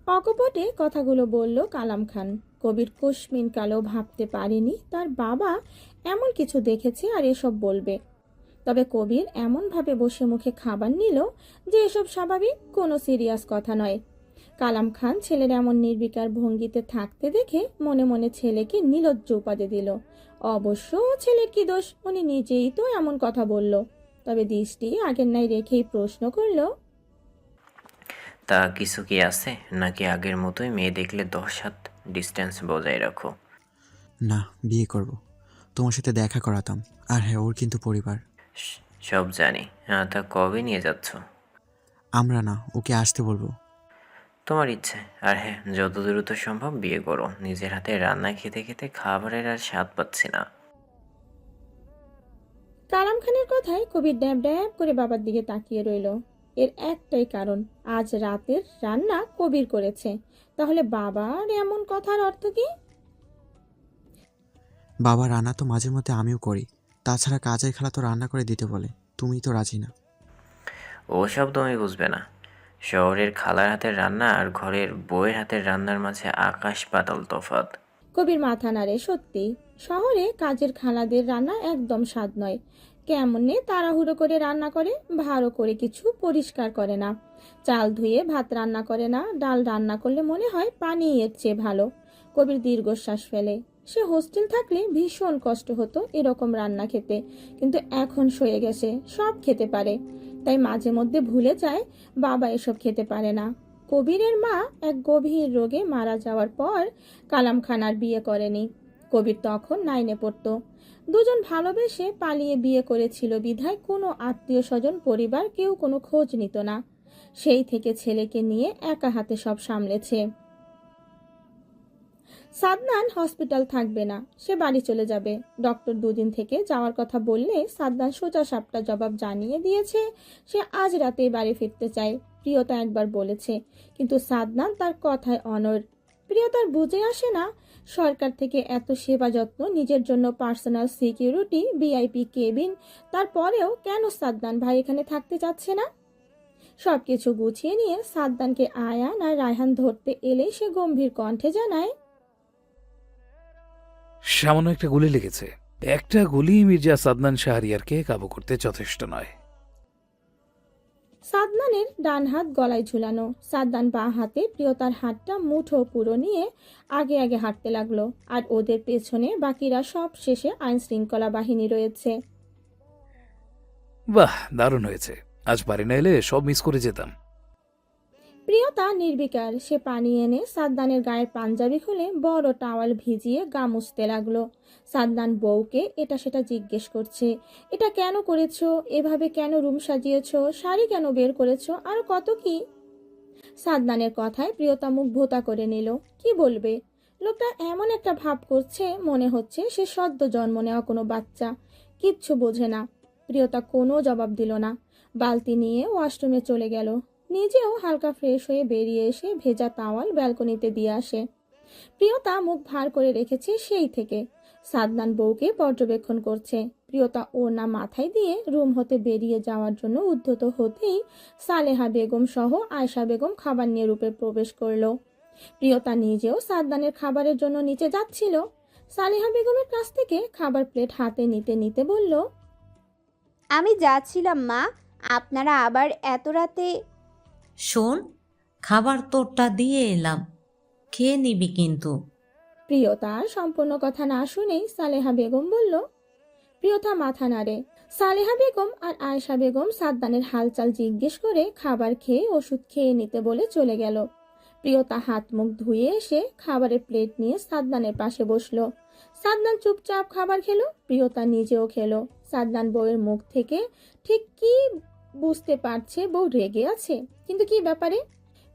অকপটে কথাগুলো বলল কালাম খান। কবির কুশমিন কালেও ভাবতে পারেনি তার বাবা এমন কিছু দেখেছে আর এসব বলবে। তবে কবির এমনভাবে বসে মুখে খাবার নিল যে এসব স্বাভাবিক, কোনো সিরিয়াস কথা নয়। কালাম খান ছেলের এমন নির্বিকার ভঙ্গিতে থাকতে দেখে মনে মনে ছেলেকে নির্লজ্জ উপাধি দিল। অবশ্য ছেলের কি দোষ, উনি নিজেই তো এমন কথা বলল। তবে দৃষ্টি আগের নাই রেখেই প্রশ্ন করল, তা কিছু কি আছে, নাকি আগের মতোই মেয়ে দেখলে 10 হাত ডিস্টেন্স বজায় রাখো? না, বিয়ে করব, তোমার সাথে দেখা করাতাম। আর হ্যাঁ, ওর কিন্তু পরিবার। সব জানি। তা কবে নিয়ে যাচ্ছ? আমরা না, ওকে আসতে বলবো। তোমার ইচ্ছে। আর হ্যাঁ, যত দ্রুত সম্ভব বিয়ে করো। নিজের হাতে রান্না খেতে খেতে খাবারের আর স্বাদ পাচ্ছি না। কালাম খানের কথায় কবির ড্যাব ড্যাব করে বাবার দিকে তাকিয়ে রইল। এর একটাই কারণ, আজ রাতের রান্না কবির করেছে। তাহলে বাবার এমন কথার অর্থ কি? বাবা রান্না তো মাঝে মধ্যে আমিও করি, তাছাড়া কাজের খেলা তো রান্না করে দিতে বলে, তুমি তো রাজি না। ওসব তুমি বুঝবে না। শহরের খালার হাতের রান্না আর ঘরের বউয়ের হাতের রান্নার মাঝে আকাশ পাতাল তফাৎ। কবির মাথা নাড়ে। সত্যি, শহরে কাজের খালাদের রান্না একদম স্বাদ নয়। কেমনে তাড়াহুড়ো করে রান্না করে, ভালো করে কিছু পরিষ্কার করে না, চাল ধুয়ে ভাত রান্না করে না, ডাল রান্না করলে মনে হয় পানি এর চেয়ে ভালো। কবির দীর্ঘশ্বাস ফেলে। সে হোস্টেল থাকলে ভীষণ কষ্ট হতো এরকম রান্না খেতে, কিন্তু এখন সয়ে গেছে, সব খেতে পারে। তাই মাঝে মধ্যে ভুলে যায় বাবা এসব খেতে পারে না। কবিরের মা এক গভীর রোগে মারা যাওয়ার পর কালাম খান আর বিয়ে করেনি। কবির তখন 9-এ পড়তো। দুজন ভালোবেসে পালিয়ে বিয়ে করেছিল বিধায় কোনো আত্মীয় স্বজন পরিবার কেউ কোনো খোঁজ নিত না। সেই থেকে ছেলেকে নিয়ে একা হাতে সব সামলেছে। সাদনান হসপিটাল থাকবে না, সে বাড়ি চলে যাবে। ডক্টর দুদিন থেকে যাওয়ার কথা বললে সাদনান সোজা সাপটা জবাব জানিয়ে দিয়েছে সে আজ রাতেই বাড়ি ফিরতে চায়। প্রিয়তা একবার বলেছে, কিন্তু সাদনান তার কথায় অনড়। প্রিয়তার বুঝে আসে না, সরকার থেকে এত সেবা যত্ন, নিজের জন্য পার্সোনাল সিকিউরিটি, ভিআইপি কেবিন, তারপরেও কেন সাদনান ভাই এখানে থাকতে চাচ্ছে না? সবকিছু গুছিয়ে নিয়ে সাদনানকে আয়ান আর রায়হান ধরতে এলেই সে গম্ভীর কণ্ঠে জানায়, সামান্য একটা গুলি লেগেছে। একটা গুলি মির্জা সাদনান শাহরিয়ারকে কাবু করতে যথেষ্ট নয়। সাদনানের ডান হাত গলায় ঝুলানো। সাদনান বাঁ হাতে প্রিয়তার হাতটা মুঠো পুরো নিয়ে আগে আগে হাঁটতে লাগলো, আর ওদের পেছনে বাকিরা সব শেষে আইন শৃঙ্খলা বাহিনী রয়েছে। বাহ, দারুণ হয়েছে। আজ বাড়ি না এলে সব মিস করে যেতাম। প্রিয়তা নির্বিকার, সে পানি এনে সাদনানের গায়ের পাঞ্জাবি খুলে বড় টাওয়াল ভিজিয়ে গা মুছতে লাগলো। সাদনান বউকে এটা সেটা জিজ্ঞেস করছে, এটা কেন করেছো, এভাবে কেন রুম সাজিয়েছো, শাড়ি কেন বের করেছো, আর কত কি। সাদনানের কথায় প্রিয়তা মুখ ভোতা করে নিল। কি বলবে? লোকটা এমন একটা ভাব করছে, মনে হচ্ছে সে সদ্য জন্ম নেওয়া কোনো বাচ্চা, কিচ্ছু বোঝে না। প্রিয়তা কোনো জবাব দিল না, বালতি নিয়ে ওয়াশরুমে চলে গেল। নিজেও হালকা ফ্রেশ হয়ে বেরিয়ে এসে ভেজা তাওয়াল ব্যালকনিতে দিয়ে আসে। প্রিয়তা মুখ ভার করে রেখেছে সেই থেকে। সাদনান বউকে পর্যবেক্ষণ করছে। প্রিয়তা ওড়না মাথায় দিয়ে রুম হতে বেরিয়ে যাওয়ার জন্য উদ্ধত হতেই সালেহা বেগম সহ আয়শা বেগম খাবার নিয়ে রূপে প্রবেশ করলো। প্রিয়তা নিজেও সাদনানের খাবারের জন্য নিচে যাচ্ছিল। সালেহা বেগমের কাছ থেকে খাবার প্লেট হাতে নিতে নিতে বলল, আমি যাচ্ছিলাম মা, আপনারা আবার এত রাতে? শোন, খাবার তোরটা দিয়ে এলাম, খেয়ে নিবি কিন্তু। প্রিয়তার সম্পূর্ণ কথা না শুনেই সালেহা বেগম বলল। প্রিয়তা মাথা নাড়ে। সালেহা বেগম আর আয়েশা বেগম সাদনানের হালচাল জিজ্ঞেস করে খাবার খেয়ে ওষুধ খেয়ে নিতে বলে চলে গেল। প্রিয়তা হাত মুখ ধুয়ে এসে খাবারের প্লেট নিয়ে সাদনানের পাশে বসলো। সাদনান চুপচাপ খাবার খেলো, প্রিয়তা নিজেও খেলো। সাদনান বউয়ের মুখ থেকে ঠিক কি বুঝতে পারছে বউ রেগে আছে, কিন্তু কি ব্যাপারে?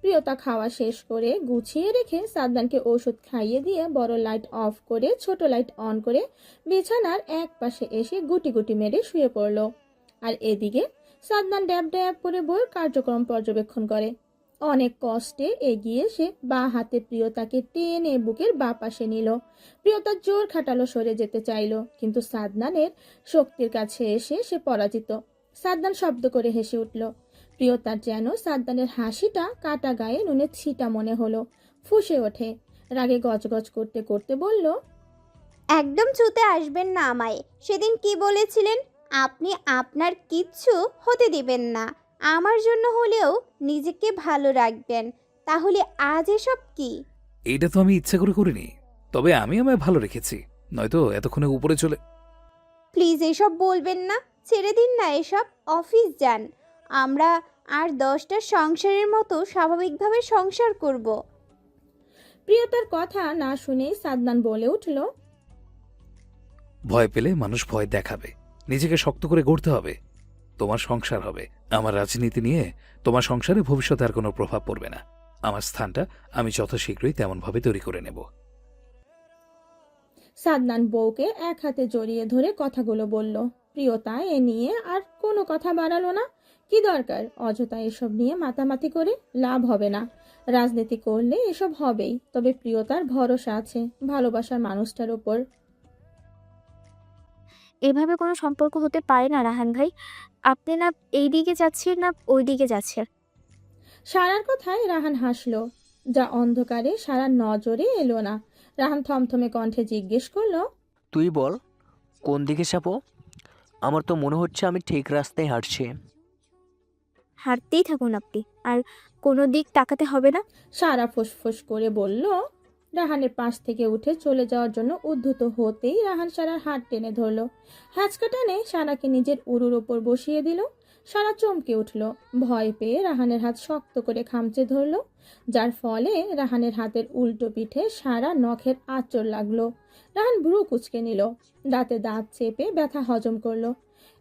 প্রিয়তা খাওয়া শেষ করে গুছিয়ে রেখে সাদনানকে ওষুধ খাইয়ে দিয়ে বড় লাইট অফ করে ছোট লাইট অন করে বিছানার এক পাশে এসে গুটি গুটি মেরে শুয়ে পড়ল। আর এদিকে সাদনান ড্যাব ড্যাব করে বউয়ের কার্যক্রম পর্যবেক্ষণ করে। অনেক কষ্টে এগিয়ে সে বাঁ হাতে প্রিয়তাকে টেনে বুকের বাঁ পাশে নিল। প্রিয়তা জোর খাটালো সরে যেতে চাইল, কিন্তু সাদনানের শক্তির কাছে এসে সে পরাজিত। সাদনান শব্দ করে হেসে উঠল। প্রিয়তার যেন সাদনানের হাসিটা কাটা গায়ে নুনের ছিটা মনে হলো। ফুঁসে ওঠে, রাগে গজগজ করতে করতে বলল, একদম ছুতে আসবেন না আমায়। সেদিন কি বলেছিলেন? আপনি আপনার কিচ্ছু হতে দিবেন না, আমার জন্য হলেও নিজেকে ভালো রাখবেন। তাহলে আজ এসব কি? এইটা তো আমি ইচ্ছা করে করিনি, তবে আমি আমায় ভালো রেখেছি, নয়তো এতক্ষণে উপরে চলে। প্লিজ এসব বলবেন না, ছেড়ে দিন না এসব, অফিস যান। আমরা আর 10টা সংসারের মতো স্বাভাবিকভাবে সংসার করব। প্রিয়তার কথা না শুনেই সাদনান বলে উঠল, ভয় পেলে মানুষ ভয় দেখাবে, নিজেকে শক্ত করে গড়তে হবে। তোমার সংসার হবে, আমার রাজনীতি নিয়ে তোমার সংসারে ভবিষ্যতে আর কোনো প্রভাব পড়বে না। আমার স্থানটা আমি যথাশীঘ্রই তেমনভাবে তৈরি করে নেব। সাদনান বউকে এক হাতে জড়িয়ে ধরে কথাগুলো বলল। প্রিয়তা এ নিয়ে আর কোনো কথা বাড়ালো না। কি দরকার অযথা এসব নিয়ে মাতামাতি করে? লাভ হবে না। রাজনীতি করলে এসব হবেই, তবে প্রিয়তার ভরসা আছে ভালোবাসার মানুষটার ওপর। এভাবে কোনো সম্পর্ক হতে পারে না রাহান ভাই। আপনি না এই দিকে যাচ্ছেন না ওই দিকে যাচ্ছেন। সারার কথায় রাহান হাসলো, যা অন্ধকারে সারার নজরে এলো না। রাহান থমথমে কণ্ঠে জিজ্ঞেস করলো, তুই বল, কোন দিকে যাবো? আমার তো মনে হচ্ছে আমি ঠিক রাস্তায় হাঁটছি। হাঁটতেই থাকুন আপনি, আর কোনো দিক তাকাতে হবে না। সারা ফুসফুস করে বলল। রাহানের পাশ থেকে উঠে চলে যাওয়ার জন্য উদ্ধত হতেই রাহান সারার হাত টেনে ধরল। হ্যাচকা টানে সারাকে নিজের উরুর ওপর বসিয়ে দিল। সারা চমকে উঠল, ভয় পেয়ে রাহানের হাত শক্ত করে খামচে ধরল, যার ফলে রাহানের হাতের উল্টো পিঠে সারা নখের আঁচড় লাগলো। রাহান ভ্রু কুঁচকে নিল, দাঁতে দাঁত চেপে ব্যথা হজম করলো।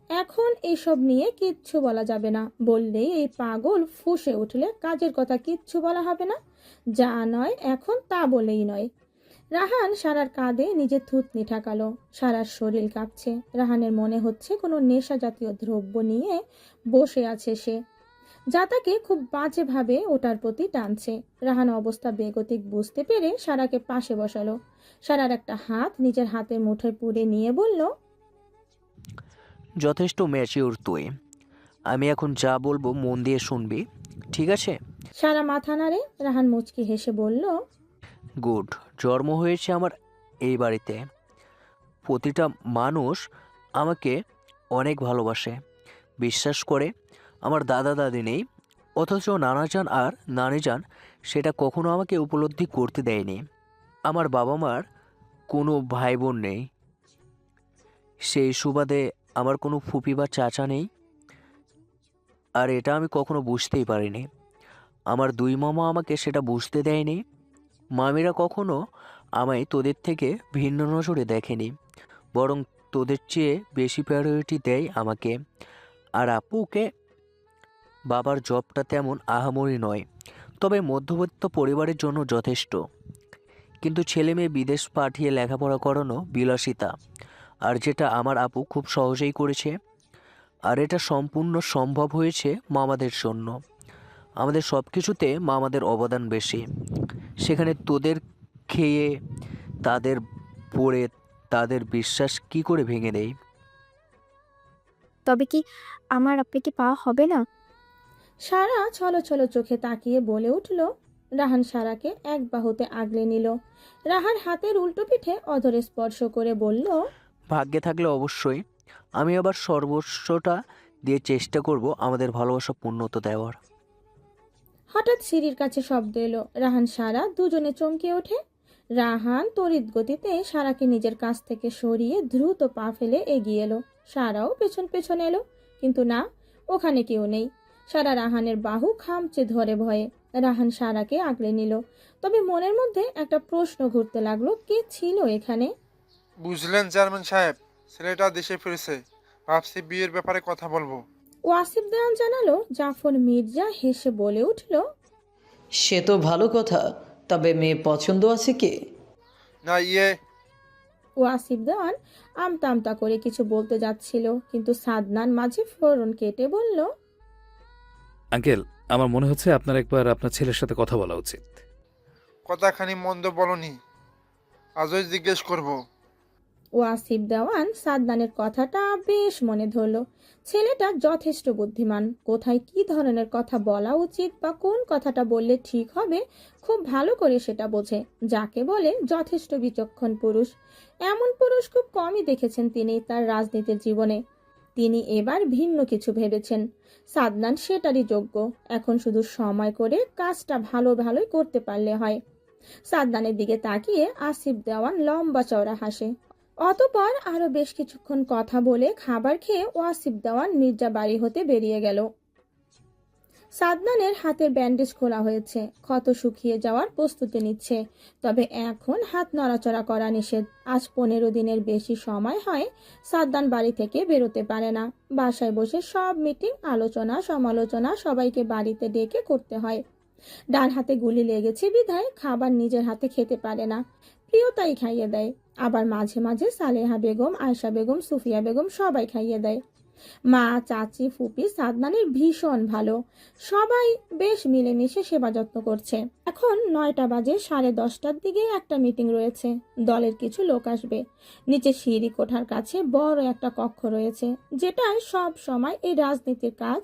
এখন এইসব নিয়ে কিচ্ছু বলা যাবে না, বললেই এই পাগল ফুঁসে উঠলে কাজের কথা কিচ্ছু বলা হবে না। যা নয় এখন তা বলেই নয়। রাহান সারার কাঁধে নিজের থুতনি ঠেকালো। সারার শরীর কাঁপছে। রাহানের মনে হচ্ছে কোনো নেশা জাতীয় দ্রব্য নিয়ে বসে আছে সে, যা তাকে খুব বাজেভাবে ওটার প্রতি টানছে। রাহান অবস্থা বেগতিক বুঝতে পেরে সারাকে পাশে বসালো। সারার একটা হাত নিজের হাতের মুঠোয় পুড়ে নিয়ে বলল, যথেষ্ট ম্যাচিওর তুই। আমি এখন যা বলবো মন দিয়ে শুনবি, ঠিক আছে? সারা মাথা নাড়ে। রাহান মুচকি হেসে বলল, গুড। জন্ম হয়েছে আমার এই বাড়িতে। প্রতিটা মানুষ আমাকে অনেক ভালোবাসে, বিশ্বাস করে। আমার দাদা দাদি নেই, অথচ নানাজান আর নানিজান সেটা কখনো আমাকে উপলব্ধি করতে দেয়নি। আমার বাবা মার কোনো ভাই বোন নেই, সেই সুবাদে আমার কোনো ফুপি বা চাচা নেই। আর এটা আমি কখনো বুঝতেই পারিনি। আমার দুই মামা আমাকে সেটা বুঝতে দেয়নি। মামিরা কখনো আমায় তোদের থেকে ভিন্ন নজরে দেখেনি, বরং তোদের চেয়ে বেশি প্রায়োরিটি দেয় আমাকে। আর আপুকে বাবার জবটা তেমন আহামরি নয়, তবে মধ্যবিত্ত পরিবারের জন্য যথেষ্ট। কিন্তু ছেলে মেয়ে বিদেশ পাঠিয়ে লেখাপড়া করানো বিলাসিতা, আর যেটা আমার আপু খুব সহজেই করেছে। আর এটা সম্পূর্ণ সম্ভব হয়েছে মামাদের জন্য। আমাদের সব কিছুতে মামাদের অবদান বেশি। সেখানে তোদের খেয়ে তাদের পড়ে তাদের বিশ্বাস কি করে ভেঙে দেয়? তবে কি আমার আপনাকে পাওয়া হবে না? সারা ছলো ছলো চোখে তাকিয়ে বলে উঠল। রাহান সারাকে এক বাহুতে আগলে নিল। রাহার হাতের উল্টো পিঠে অধরে স্পর্শ করে বলল, ভাগ্যে থাকলে অবশ্যই আমি আবার সর্বস্বটা দিয়ে চেষ্টা করব আমাদের ভালোবাসা পূর্ণত দেওয়ার। হঠাৎ সিঁড়ির কাছে শব্দ এলো। রাহান সারা দুজনে চমকে ওঠে। রাহান তড়িৎ গতিতে সারাকে নিজের কাছ থেকে সরিয়ে দ্রুত পা ফেলে এগিয়ে এলো। সারাও পেছন পেছন এলো, কিন্তু না, ওখানে কেউ নেই। সারা রাহানের বাহু খামচে ধরে ভয়ে। রাহান সারাকে আগলে নিল, তবে মনের মধ্যে একটা প্রশ্ন ঘুরতে লাগলো, কে ছিল এখানে? বুঝলেন চেয়ারম্যান সাহেব, ছেলেটা দেশে ফিরেছে, ভাবছি বিয়ের ব্যাপারে কথা বলবো। ওয়াসিফ দেওয়ান জানালো। জাফর মির্জা হেসে বলে উঠল, সে তো ভালো কথা, তবে মেয়ে পছন্দ আছে কি? না ইয়ে। ওয়াসিফ দেওয়ান আমতা আমতা করে কিছু বলতে যাচ্ছিল, কিন্তু সাদনান মাঝে ফোরন কেটে বলল, আঙ্কেল, আমার মনে হচ্ছে আপনার একবার আপনার ছেলের সাথে কথা বলা উচিত। কথাখানি মন্দ বলনি, আজই জিজ্ঞেস করব। ওয়াসিফ দেওয়ান সাদনানের কথাটা বেশ মনে ধরল। ছেলেটা যথেষ্ট বুদ্ধিমান, কোথায় কি ধরনের কথা বলা উচিত বা কোন কথাটা বললে ঠিক হবে খুব ভালো করে সেটা বোঝে, যাকে বলে যথেষ্ট বিচক্ষণ পুরুষ। এমন পুরুষ খুব কমই দেখেছেন তিনি তার রাজনীতির জীবনে। তিনি এবার ভিন্ন কিছু ভেবেছেন। সাদনান সেটারই যোগ্য। এখন শুধু সময় করে কাজটা ভালোই করতে পারলে হয়। সাদনানের দিকে তাকিয়ে আসিফ দেওয়ান লম্বা চওড়া হাসে। অতঃপর আরো বেশ কিছুক্ষণ কথা বলে খাবার খেয়ে ওয়াসিফ দেওয়ান মির্জা বাড়ি হতে বেরিয়ে গেল। সাদনানের হাতের ব্যান্ডেজ খোলা হয়েছে, ক্ষত শুকিয়ে যাওয়ার প্রস্তুতি নিচ্ছে। তবে এখন হাত নড়াচড়া করা নিষেধ। আজ 15 দিনের বেশি সময় হয় সাদনান বাড়ি থেকে বেরোতে পারে না। বাসায় বসে সব মিটিং, আলোচনা, সমালোচনা সবাইকে বাড়িতে ডেকে করতে হয়। ডান হাতে গুলি লেগেছে বিধায় খাবার নিজের হাতে খেতে পারে না, প্রিয়তাই খাইয়ে দেয়। আবার মাঝে মাঝে সালেহা বেগম, আয়শা বেগম, সুফিয়া বেগম সবাই খাইয়ে দেয়। মা, চাচি, ফুপি সাদনানের ভীষণ ভালো। সবাই বেশ মিলেমিশে সেবা যত্ন করছে। এখন 9টা বাজে, 10:30টার দিকে একটা মিটিং রয়েছে। দলের কিছু লোক আসবে। নিচে সিঁড়ি কোঠার কাছে বড় একটা কক্ষ রয়েছে, যেটায় সব সময় এই রাজনীতির কাজ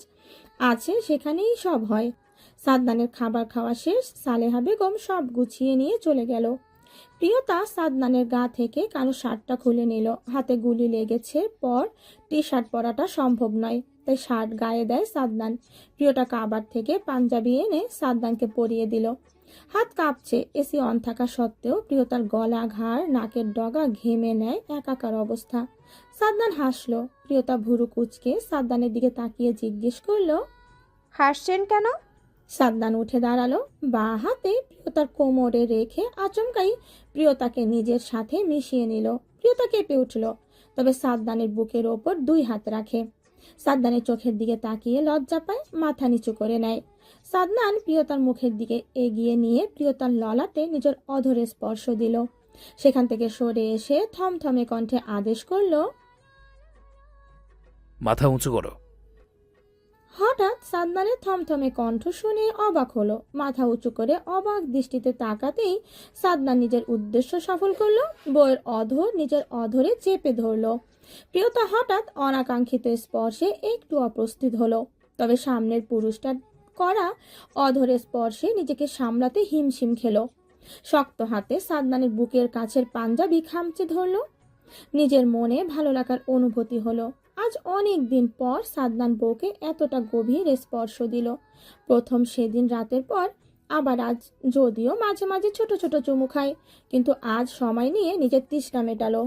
আছে, সেখানেই সব হয়। সাদনানের খাবার খাওয়া শেষ। সালেহা বেগম সব গুছিয়ে নিয়ে চলে গেল। প্রিয়তা সাদনানের গা থেকে কালো শার্টটা খুলে নিল। হাতে গুলি লেগেছে পর টি শার্ট পরাটা সম্ভব নয়, তাই শার্ট গায়ে দেয় সাদনান। প্রিয়তা কাবার থেকে পাঞ্জাবি এনে সাদনানকে পরিয়ে দিল। হাত কাঁপছে। এসি অন থাকা সত্ত্বেও প্রিয়তার গলা, ঘাড়, নাকের ডগা ঘেমে নেয় একাকার অবস্থা। সাদনান হাসলো। প্রিয়তা ভুরু কুঁচকে সাদনানের দিকে তাকিয়ে জিজ্ঞেস করলো, হাসছেন কেন? সাদনান উঠে দাঁড়ালো। বাঁ হাতে প্রিয়তার কোমরে রেখে আচমকাই প্রিয়তাকে নিজের সাথে মিশিয়ে নিল। প্রিয়তা কেঁপে উঠল। তবে সাদনানের বুকের ওপর 2 হাত রাখে। সাদনানের চোখের দিকে তাকিয়ে লজ্জা পায়, মাথা নিচু করে নেয়। সাদনান প্রিয়তার মুখের দিকে এগিয়ে নিয়ে প্রিয়তার ললাটে নিজের অধরে স্পর্শ দিল। সেখান থেকে সরে এসে থমথমে কণ্ঠে আদেশ করল, মাথা উঁচু করো। হঠাৎ সাদনানের থমথমে কণ্ঠ শুনে অবাক হলো। মাথা উঁচু করে অবাক দৃষ্টিতে তাকাতেই সাদনান নিজের উদ্দেশ্য সফল করলো। বউয়ের অধর নিজের অধরে চেপে ধরলো। প্রিয়তা হঠাৎ অনাকাঙ্ক্ষিত স্পর্শে একটু অপ্রস্তুত হলো, তবে সামনের পুরুষটার করা অধরে স্পর্শে নিজেকে সামলাতে হিমশিম খেলো। শক্ত হাতে সাদনানের বুকের কাছের পাঞ্জাবি খামচে ধরলো। নিজের মনে ভালো লাগার অনুভূতি হলো। আজ অনেক দিন পর সাদনান বউকে এতটা গভীর স্পর্শ দিল। প্রথম সেদিন রাতের পর, আবার আজ। যদিও মাঝে মাঝে ছোট ছোট চুমু খায়, কিন্তু আজ সময় নিয়ে নিজের তৃষ্ণা মেটালো।